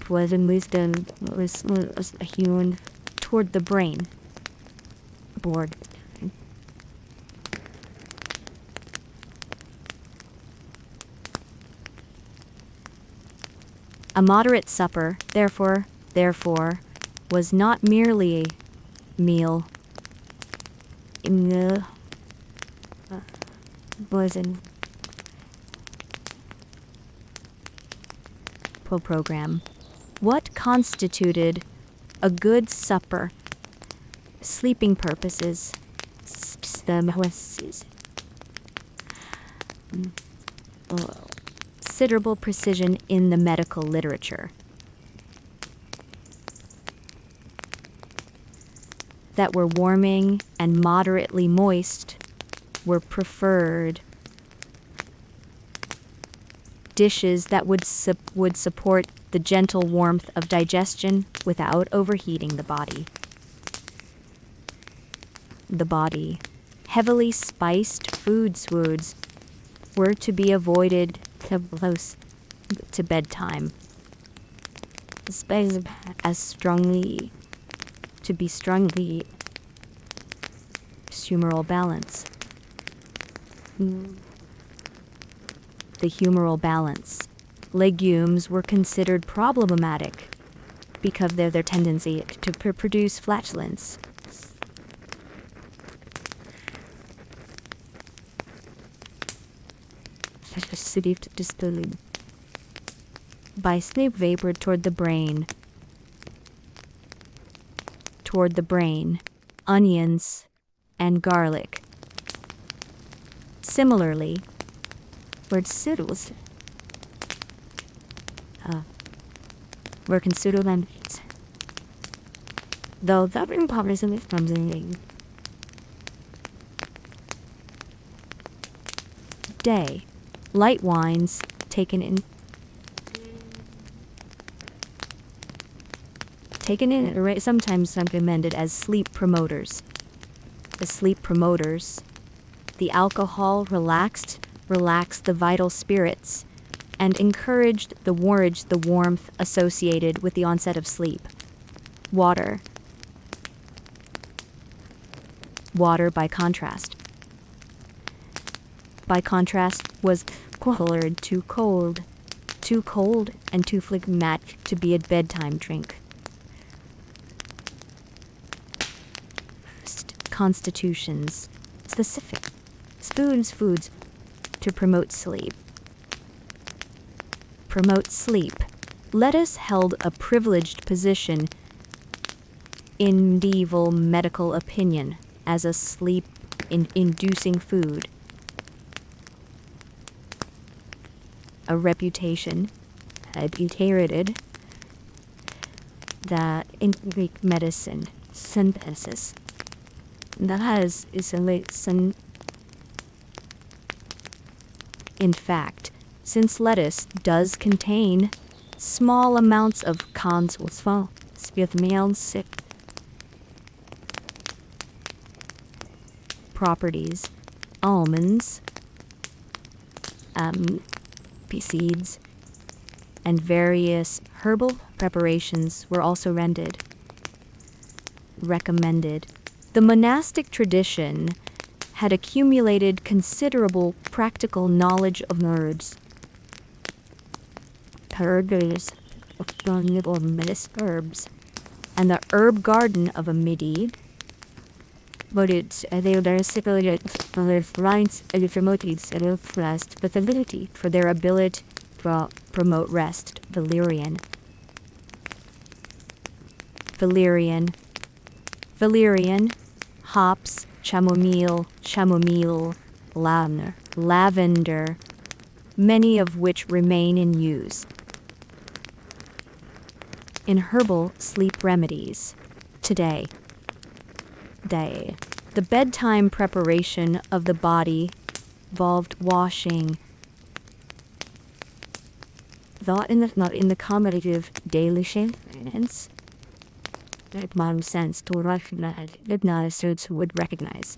was in wisdom was a human toward the brain. Board. A moderate supper, therefore, was not merely a meal. In the was in program. What constituted a good supper? Sleeping purposes. Considerable precision in the medical literature. That were warming and moderately moist were preferred. Dishes that would support the gentle warmth of digestion without overheating the body. Heavily spiced foods were to be avoided close to bedtime. To be strongly humoral balance. The humoral balance. Legumes were considered problematic because of their tendency to produce flatulence. By sleep vapor toward the brain, onions and garlic. Similarly, were considered though that in population comes in day. Light wines taken in taken in sometimes recommended as sleep promoters. As sleep promoters, the alcohol relaxed the vital spirits and encouraged the warmth associated with the onset of sleep. Water, by contrast, was colored too cold and too phlegmatic to be a bedtime drink. Constitutions, specific foods to promote sleep. Lettuce held a privileged position in medieval medical opinion as a sleep-inducing food. A reputation inherited that in Greek medicine synthesis that has in fact, since lettuce does contain small amounts of properties, almonds, pea seeds, and various herbal preparations were also recommended. The monastic tradition had accumulated considerable practical knowledge of herbs, and the herb garden of a midi, but they for their ability to promote rest. Valerian, hops, chamomile, lavender, many of which remain in use. In herbal sleep remedies today, the bedtime preparation of the body involved washing. Not in the accommodative daily sense. Modern sense to recognize would recognize.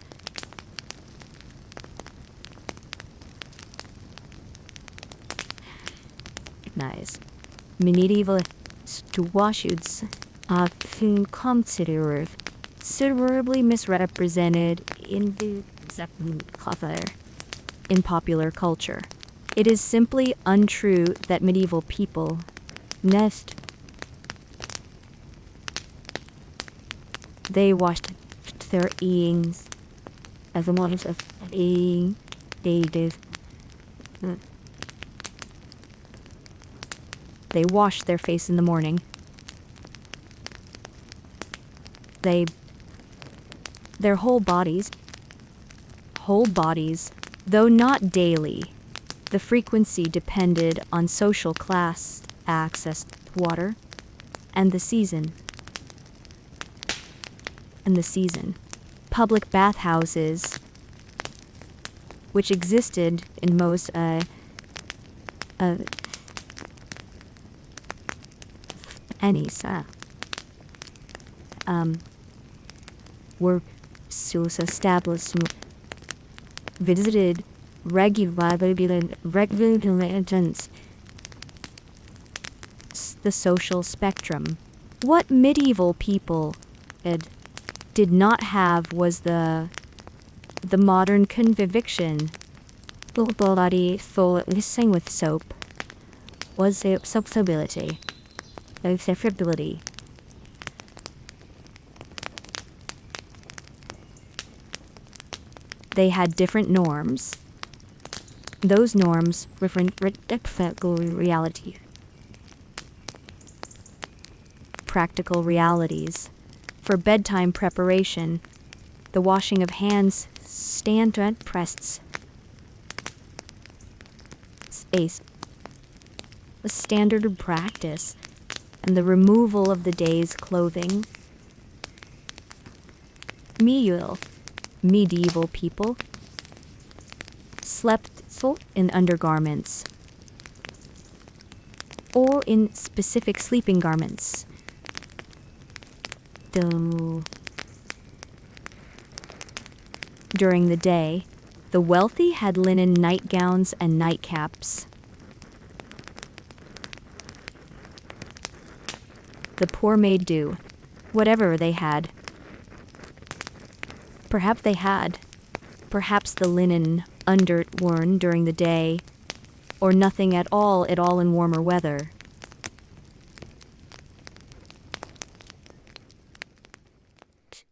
Medieval to washuds are considerably misrepresented in popular culture. It is simply untrue that medieval people they washed their earrings as a model of eating. They washed their face in the morning. Their whole bodies, though not daily. The frequency depended on social class, access to water, and the season. Public bathhouses, which existed in most were established, visited regularly. The social spectrum. What medieval people did not have was the modern conviction. Listening with soap was the acceptability. They had different norms. Those norms reflect reality. Practical realities. For bedtime preparation, the washing of hands, standard pressed, a standard practice, and the removal of the day's clothing. Medieval people slept in undergarments or in specific sleeping garments. During the day, the wealthy had linen nightgowns and nightcaps. The poor made do, whatever they had. Perhaps they had. Perhaps the linen worn during the day, or nothing at all in warmer weather.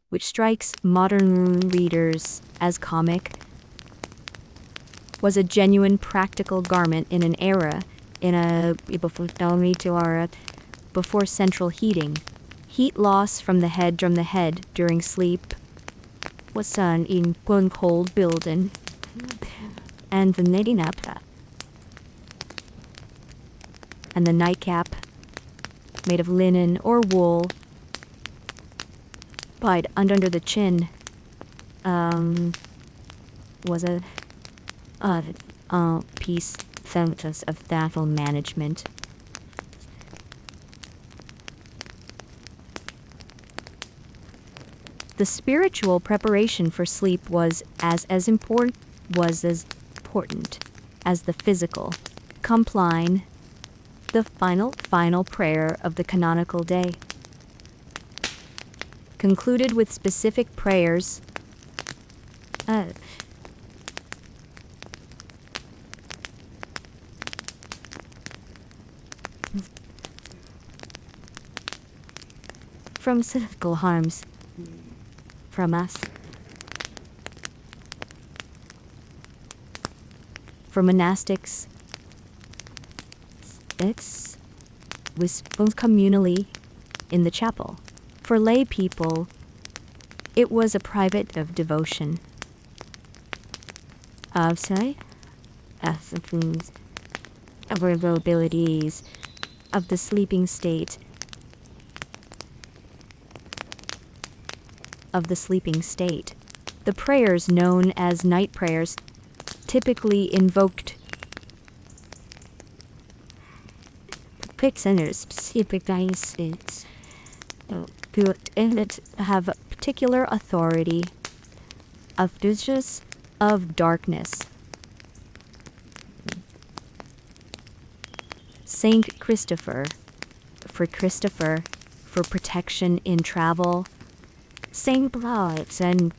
Which strikes modern readers as comic, was a genuine practical garment in an era, before central heating. Heat loss from the head during sleep was done in one cold building, and the nidinapta and the nightcap made of linen or wool tied under the chin was a piece of battle management. The spiritual preparation for sleep was as important as the physical. Compline, the final prayer of the canonical day, concluded with specific prayers. From physical harms from us. For monastics, it was both communally in the chapel. For lay people, it was a private of devotion. Availabilities of the sleeping state. The prayers known as night prayers typically invoked specific guidance and have a particular authority of darkness. Saint Christopher, for protection in travel. Saint Blades and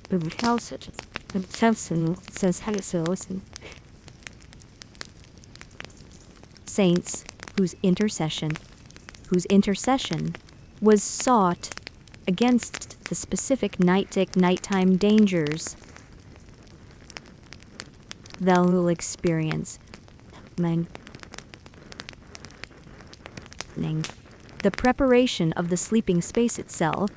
saints whose intercession was sought against the specific nighttime dangers thou will experience. The preparation of the sleeping space itself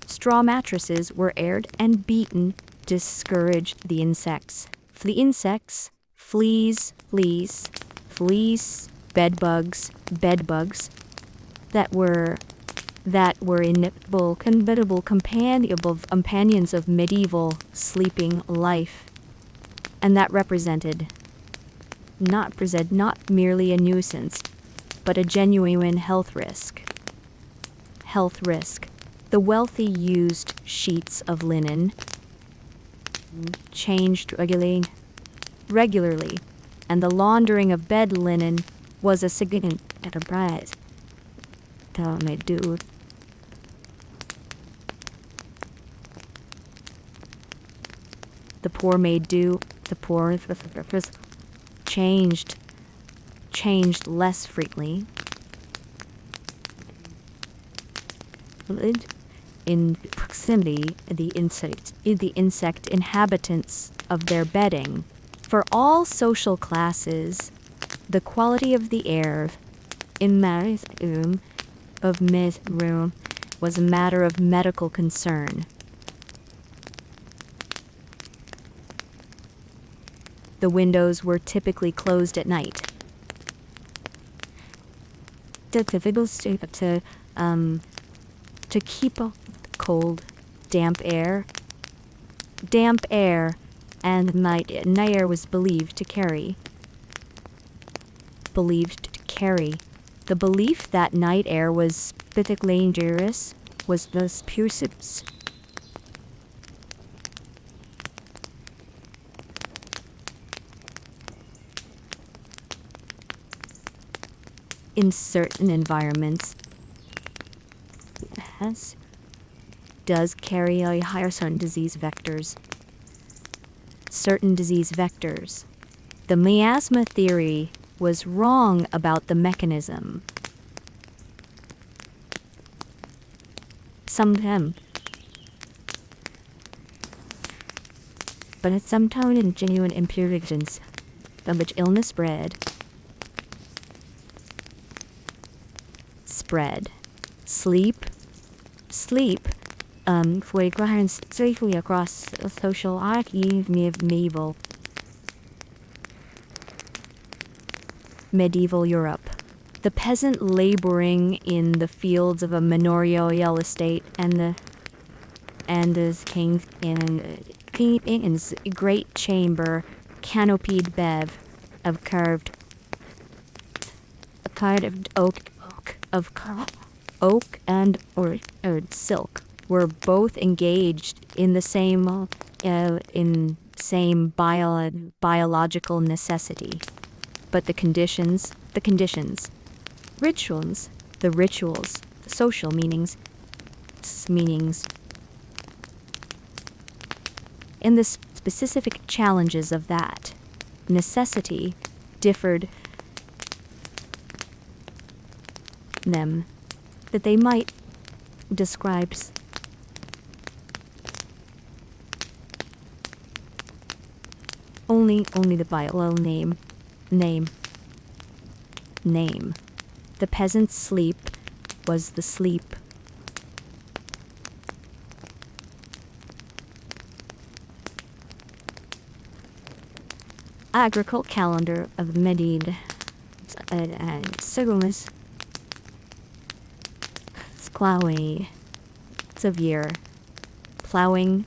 straw mattresses were aired and beaten to discourage the insects. Fleas, bedbugs that were inevitable companions of medieval sleeping life, and that represented not merely a nuisance, but a genuine health risk. The wealthy used sheets of linen, changed regularly, and the laundering of bed linen was a significant enterprise. The poor made do. The poor changed less frequently. In proximity, the insect inhabitants of their bedding. For all social classes, the quality of the air in Mary's room was a matter of medical concern. The windows were typically closed at night. To keep out cold, damp air and night air was believed to carry. The belief that night air was particularly dangerous was thus persists. In certain environments, does carry a higher certain disease vectors. The miasma theory was wrong about the mechanism. But it's sometimes in genuine impurities from which illness spread. Sleep, safely across social medieval Europe. The peasant laboring in the fields of a manorial estate and the king in great chamber, canopied bev of carved oak and or silk were both engaged in the same biological necessity, but the rituals, social meanings, in the specific challenges of that necessity differed them, that they might describe only the bio name. The peasant's sleep was the sleep. Agricultural calendar of Medid and Sigilmus Sklawi of year. Plowing,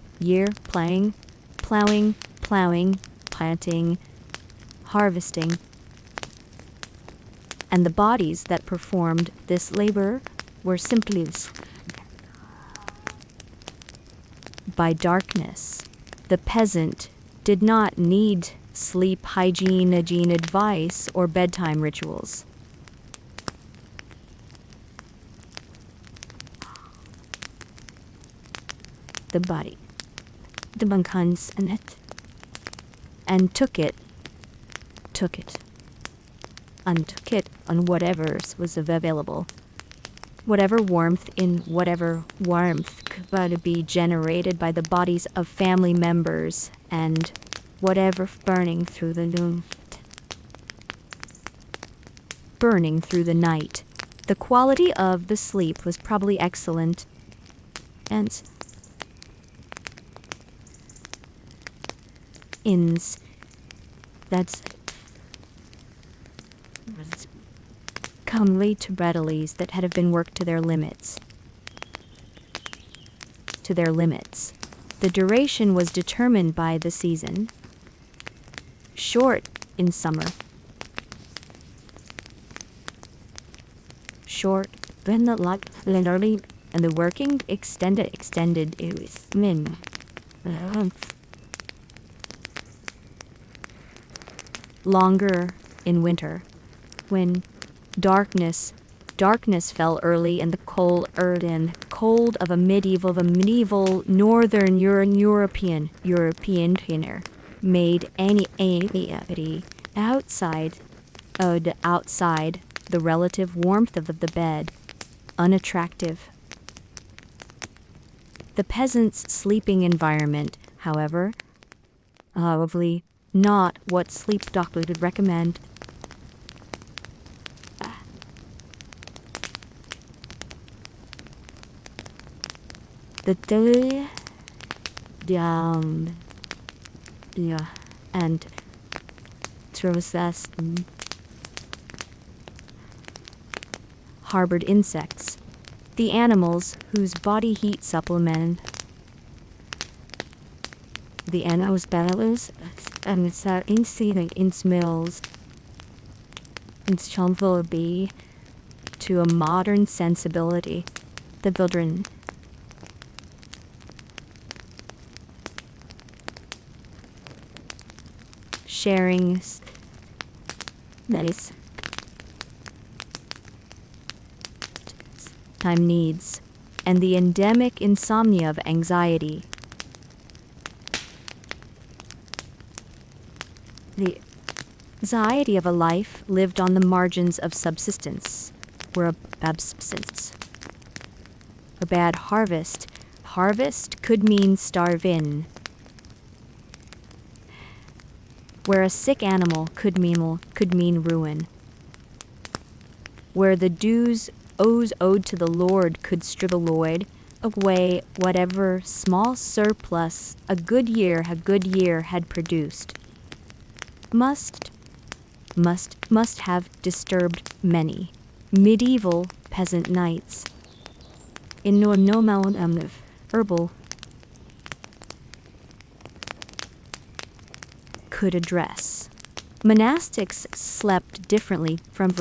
planting, harvesting. And the bodies that performed this labor were simply by darkness. The peasant did not need sleep hygiene advice or bedtime rituals. The body, the bunkans and took it on whatever was available. Whatever warmth could be generated by the bodies of family members, and whatever burning through the night. The quality of the sleep was probably excellent, and that's comely to readilies that had been worked to their limits. The duration was determined by the season. Short in summer. Then the literally and the working extended it was longer in winter, when darkness fell early, and the cold of a medieval northern European dinner made any activity outside the relative warmth of the bed unattractive. The peasant's sleeping environment, however, probably not what sleep doctors would recommend. And harbored insects, the animals whose body heat supplement the Anos Bellows, and it's inseating in smells, and Chomville be to a modern sensibility. The children. Sharing that is time needs, and the endemic insomnia of anxiety. The anxiety of a life lived on the margins of subsistence, where a absence. A bad harvest. Harvest could mean starvin'. Where a sick animal could mean ruin. Where the dues owed to the Lord could strip away whatever small surplus a good year had produced. Must have disturbed many medieval peasant knights. In no amount of herbal could address. Monastics slept differently from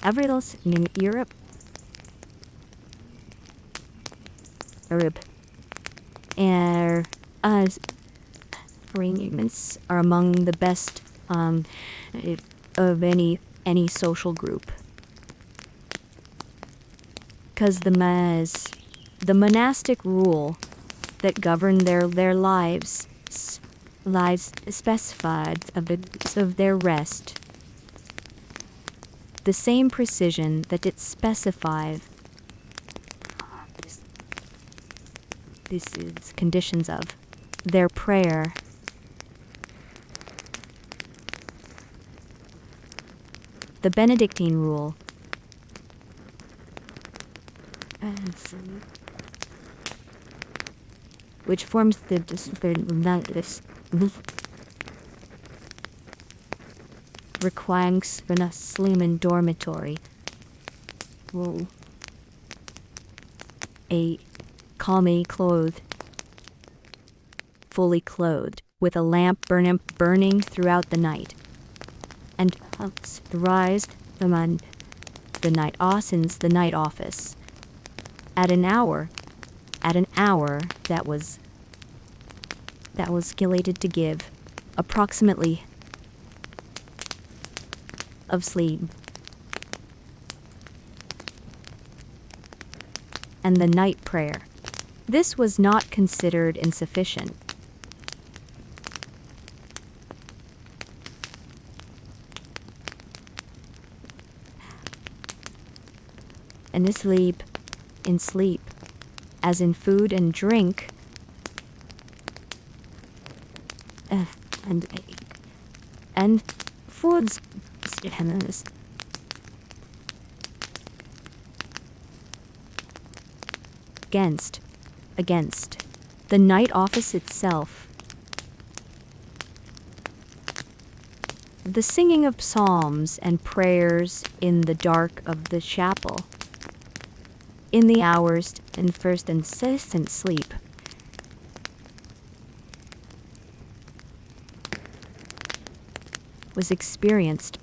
every else in Europe. Arrangements are among the best of any social group. Because the monastic rule that governed their lives specified of their rest, the same precision that it specified these conditions of their prayer. The Benedictine rule which forms this requires a slim dormitory. A calmly clothed, fully clothed, with a lamp burning throughout the night, and rise the night Austin's the night office at an hour that was calculated to give approximately of sleep, and the night prayer. This was not considered insufficient. And in sleep, as in food and drink, and foods against the night office itself. The singing of psalms and prayers in the dark of the chapel, in the hours and first incessant sleep, was experienced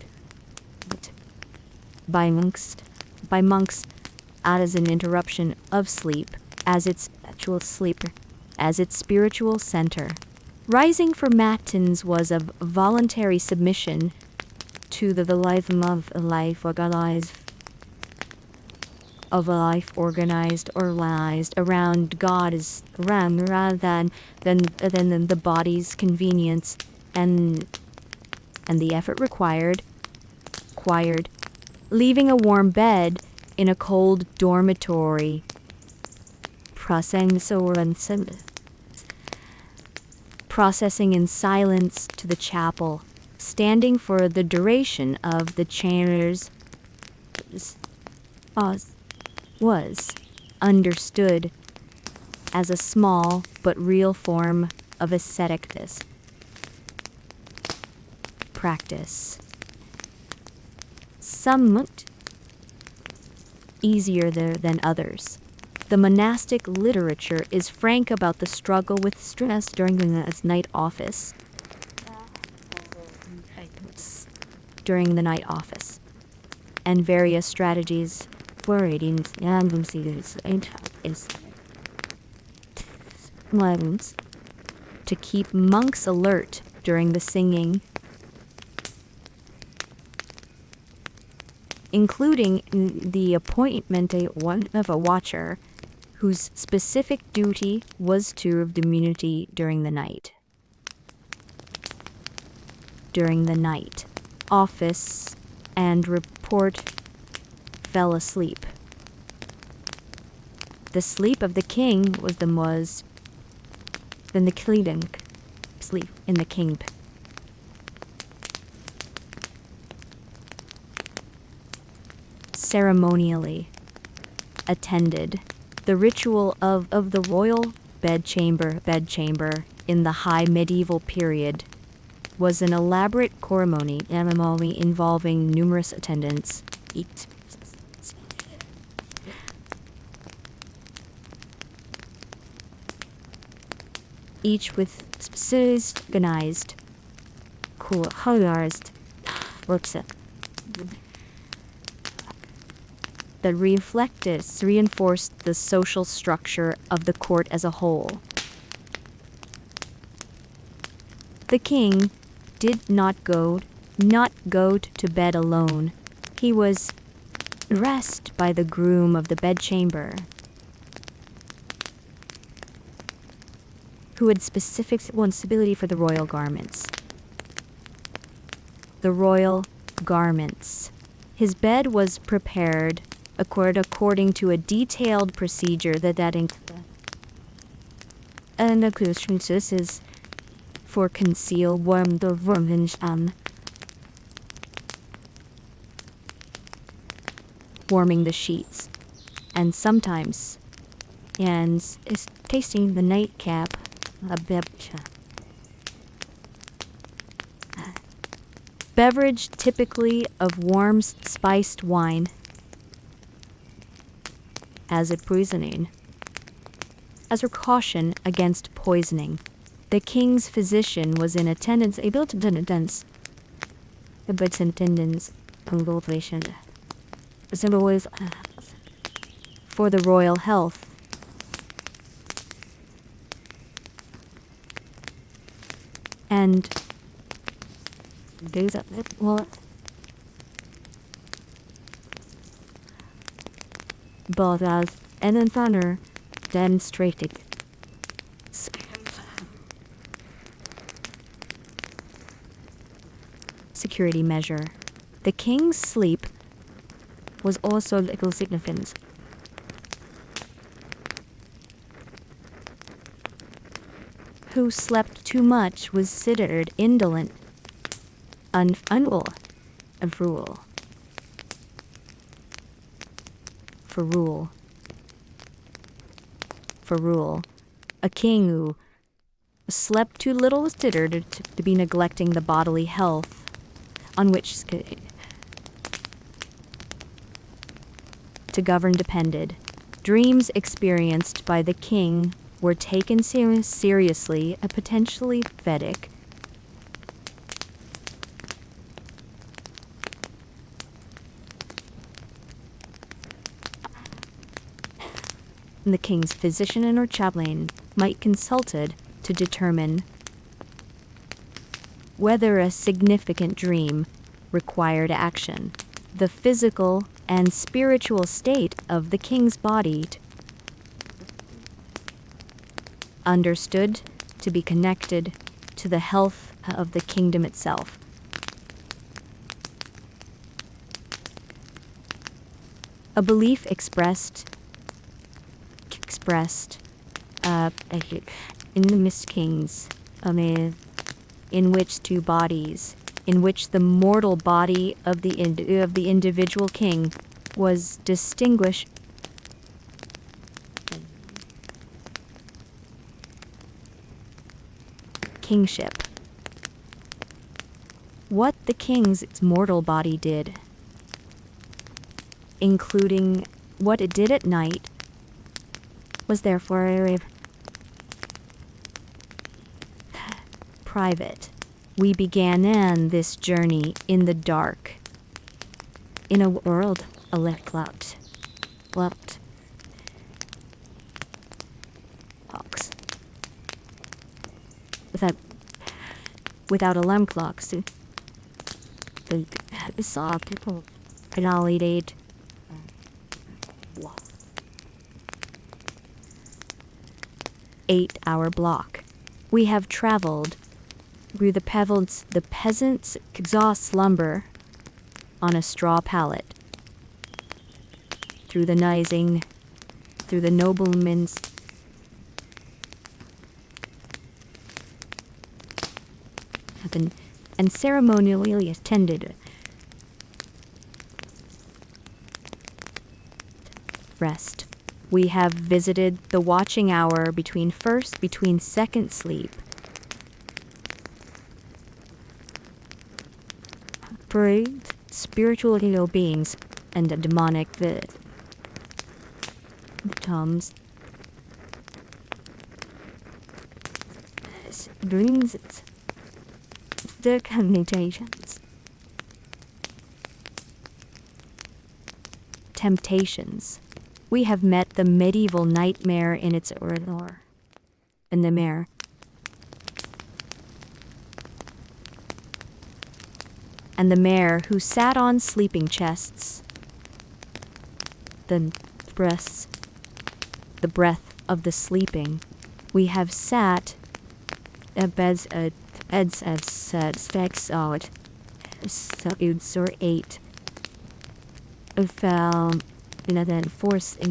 by monks as an interruption of sleep, as its actual sleeper, as its spiritual center. Rising for matins was a voluntary submission to the rhythm of a life organized or organized around God's realm rather than the body's convenience and the effort required, leaving a warm bed in a cold dormitory, processing in silence to the chapel, standing for the duration of the chairs, was understood as a small but real form of ascetic practice. Some easier than others. The monastic literature is frank about the struggle with stress during the night office. And various strategies for aiding to keep monks alert during the singing, including the appointment of a watcher whose specific duty was to serve the community during the night. During the night, office and report fell asleep. The sleep of the king was the sleep in the king. Ceremonially attended the ritual of the royal bedchamber in the high medieval period was an elaborate ceremony involving numerous attendants, each with organized works that reinforced the social structure of the court as a whole. The king did not go to bed alone. He was dressed by the groom of the bedchamber, who had specific responsibility for the royal garments. The royal garments. His bed was prepared according to a detailed procedure that includes for conceal warmth warming the sheets, and sometimes is tasting the nightcap a beverage typically of warm spiced wine as a poisoning. As a precaution against poisoning, the king's physician was in attendance, for the royal health. And both as and thunder demonstrated security measure. The king's sleep was also little significant. Who slept too much was considered indolent, unrule. For rule, a king who slept too little was considered to be neglecting the bodily health on which to govern depended. Dreams experienced by the king were taken seriously and potentially Vedic. The king's physician or chaplain might consulted to determine whether a significant dream required action. The physical and spiritual state of the king's body understood to be connected to the health of the kingdom itself. A belief expressed in the Miss Kings, in which two bodies, in which the mortal body of the individual king was distinguished kingship. What the king's mortal body did, including what it did at night, was therefore private. We began in this journey in the dark, in a world left clocks, without alarm clocks. The saw people annihilated 8-hour block. We have traveled through the peasant's exhaust slumber on a straw pallet, through the nobleman's and ceremonially attended rest. We have visited the watching hour between second sleep, for spiritual beings and the demonic the toms brings the connotations, temptations. We have met the medieval nightmare in its order, in the mare. And the mare who sat on sleeping chests, the breath of the sleeping. We have sat at beds as stacks out, so or 8. Found then force in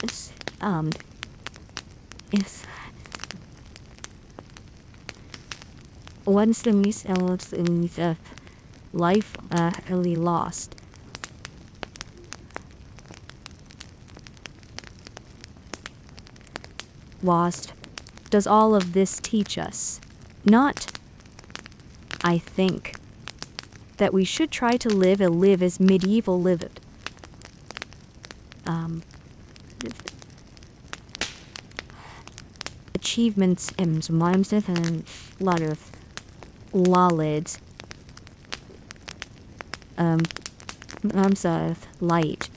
is once the missiles in the life early lost. Does all of this teach us? Not, I think, that we should try to live as medieval lived. Achievements and a lot of knowledge, light,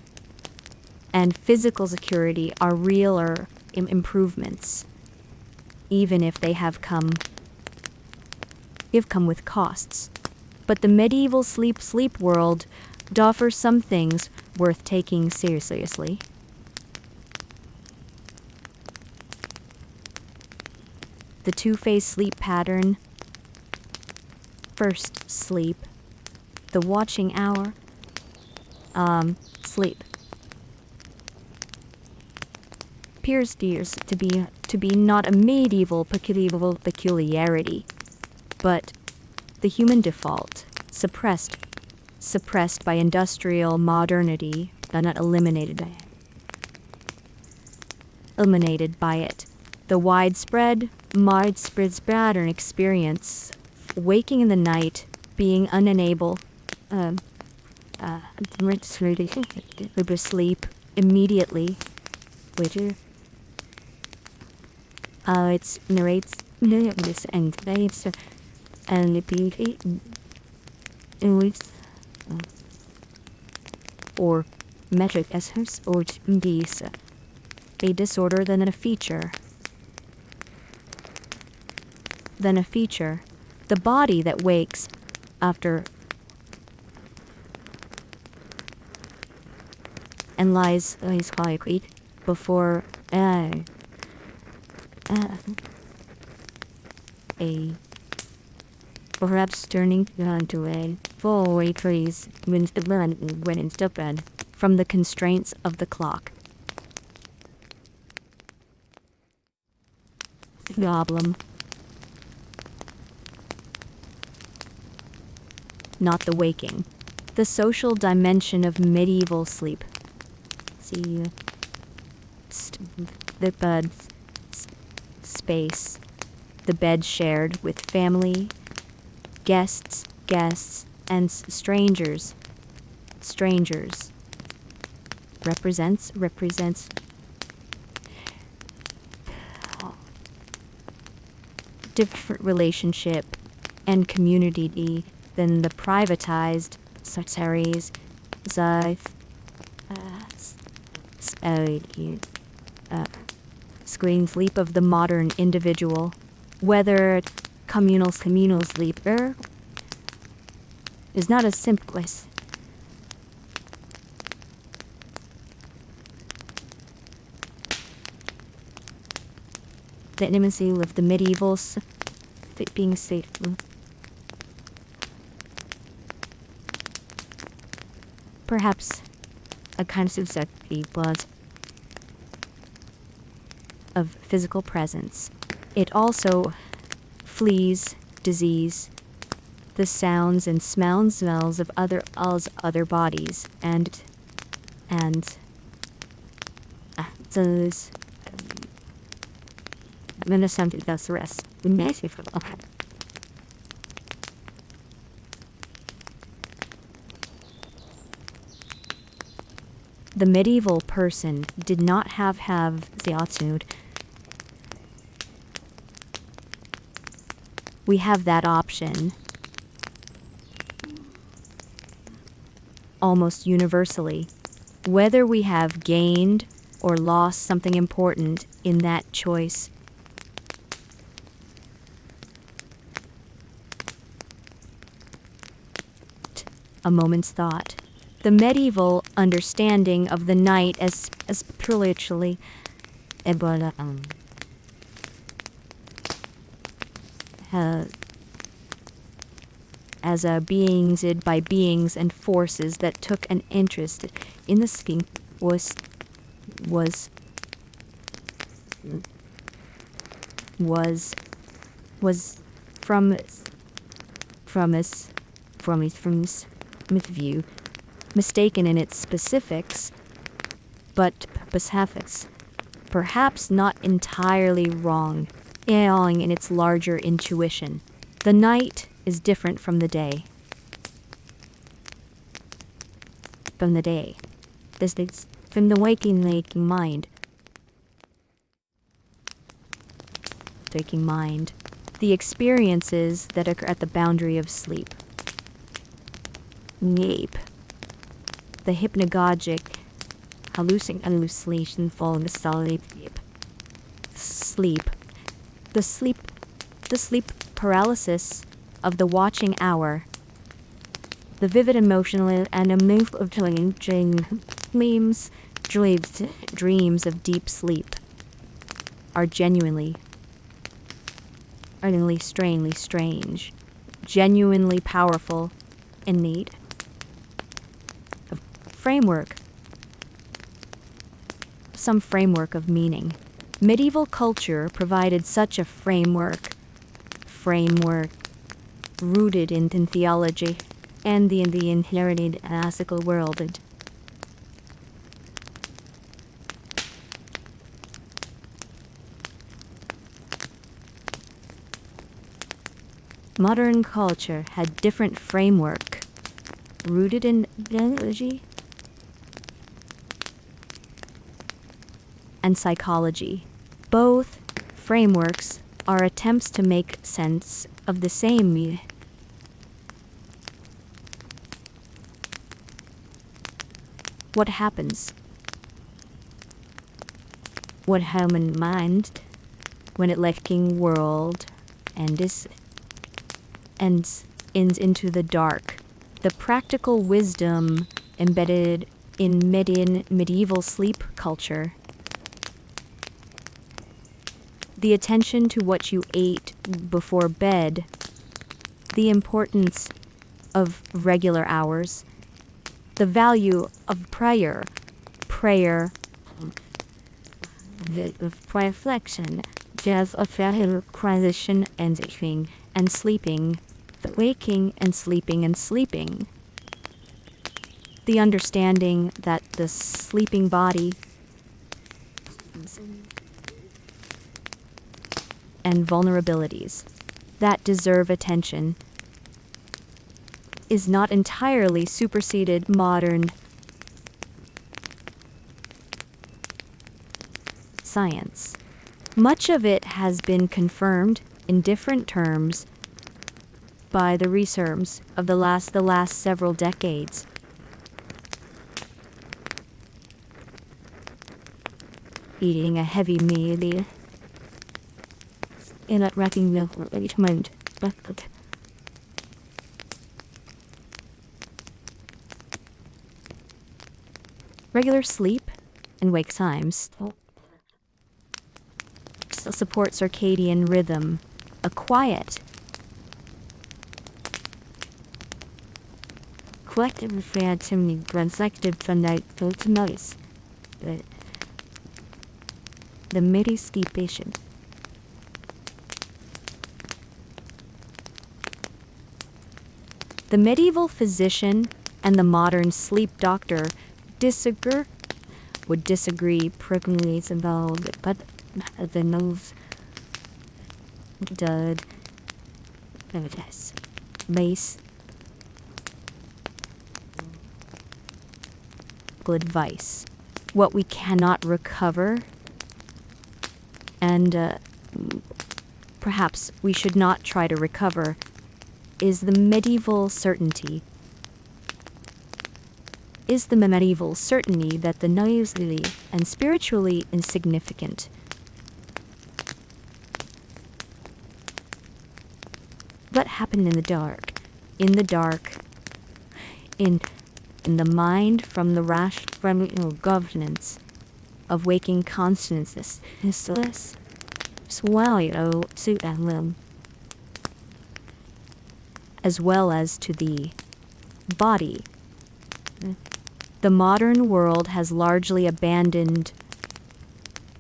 and physical security are realer improvements, even if they have come with costs. But the medieval sleep world offers some things worth taking seriously. The two-phase sleep pattern. First, sleep. The watching hour. Sleep. Appears to be not a medieval peculiarity, but the human default, suppressed by industrial modernity, but not eliminated by it. The widespread pattern experience, waking in the night, being unable to sleep immediately, which it narrates this and waves and repeat or metric as or be a disorder than a feature. The body that wakes after and lies quietly before a perhaps turning to a full trees when into bed from the constraints of the clock. Problem. Not the waking. The social dimension of medieval sleep. See, the bed space. The bed shared with family, guests, and strangers. Represents different relationship and community than the privatized series screen sleep of the modern individual, whether communal sleeper is not as simple as the intimacy of the medievals being safe. Perhaps a kind of subjective was of physical presence. It also flees disease, the sounds and smells of other bodies, and those something that's the rest. The medieval person did not have the attitude. We have that option almost universally, whether we have gained or lost something important in that choice. A moment's thought. The medieval understanding of the night as spiritually as a beings by beings and forces that took an interest in the sleeping was from his view mistaken in its specifics, but perhaps not entirely wrong in its larger intuition. The night is different from the day. This is from the waking mind. The experiences that occur at the boundary of sleep. The hypnagogic hallucination falling asleep. The sleep paralysis of the watching hour. The vivid emotional and emotional dreams of deep sleep are genuinely strangely strange, genuinely powerful, in need of some framework of meaning. Medieval culture provided such a framework rooted in theology and in the inherited classical world. Modern culture had different framework rooted in theology and psychology. Both frameworks are attempts to make sense of the same what happens. What human mind when it lacking world ends into the dark. The practical wisdom embedded in medieval sleep culture. The attention to what you ate before bed. The importance of regular hours. The value of prayer, of reflection, just a fair transition and sleeping, the waking and sleeping. The understanding that the sleeping body and vulnerabilities that deserve attention is not entirely superseded modern science. Much of it has been confirmed in different terms by the research of the last several decades. Eating a heavy meal in a recognizement. Regular sleep and wake times support circadian rhythm, a quiet, collective phantom transacted sunlight to notice the midi-ski patient. The medieval physician and the modern sleep doctor would disagree prickly about it, but the nose dud base good advice. What we cannot recover, and perhaps we should not try to recover, is the medieval certainty. Is the medieval certainty that the noisily and spiritually insignificant. What happened in the dark? In the dark, in the mind from the rash from governance of waking consciousness, swallow suit and limb, as well as to the body. The modern world has largely abandoned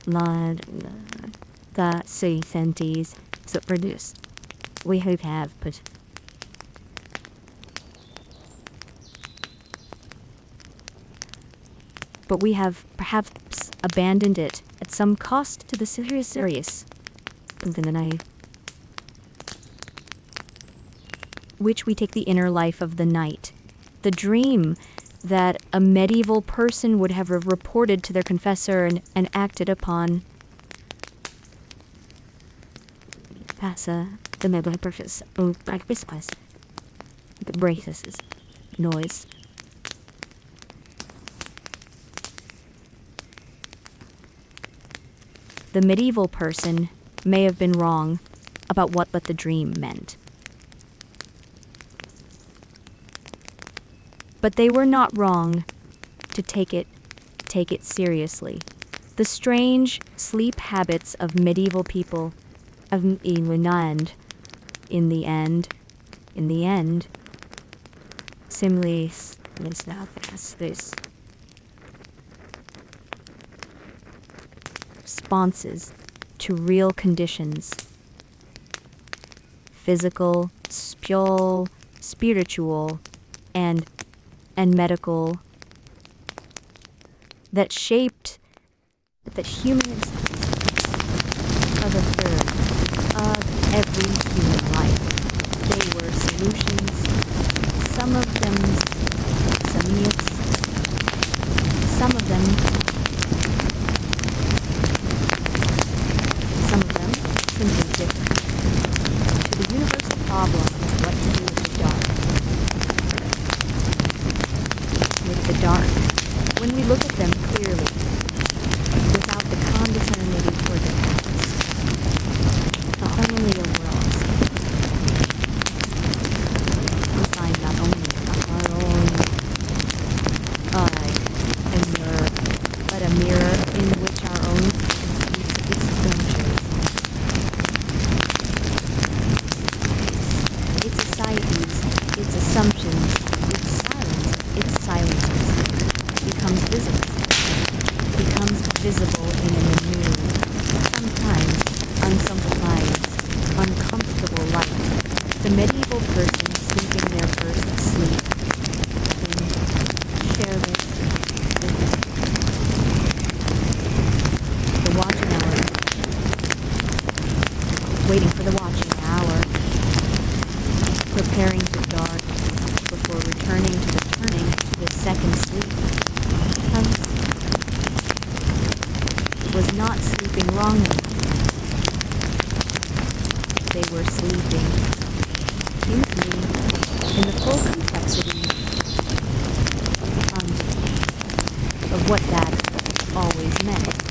the certainties that produced. We hope have, but we have perhaps abandoned it at some cost to the serious in the night, which we take the inner life of the night, the dream that a medieval person would have reported to their confessor and acted upon. Passa the medieval purpose of practice, the braces, noise. The medieval person may have been wrong about what the dream meant. But they were not wrong to take it seriously. The strange sleep habits of medieval people in the end, simply this responses to real conditions, physical, spiritual, and medical, that shaped the humans of the third of every human life. They were solutions, some of them some myths, some of them simply different to the universal problem of what to do with the dark. With the dark, when we look at them clearly, without the condescending toward the past, the unreal worlds, we find not only our own eye and mirror, but a mirror in which our own experiences, its societies, its assumptions, its silences becomes visible in an new, sometimes uncomfortable light. The medieval person sleeping their first sleep share this the watching hour, waiting for the watching hour, preparing to dark before returning to the second sleep. Was not sleeping wrongly. They seems to me, in the full complexity of what that always meant.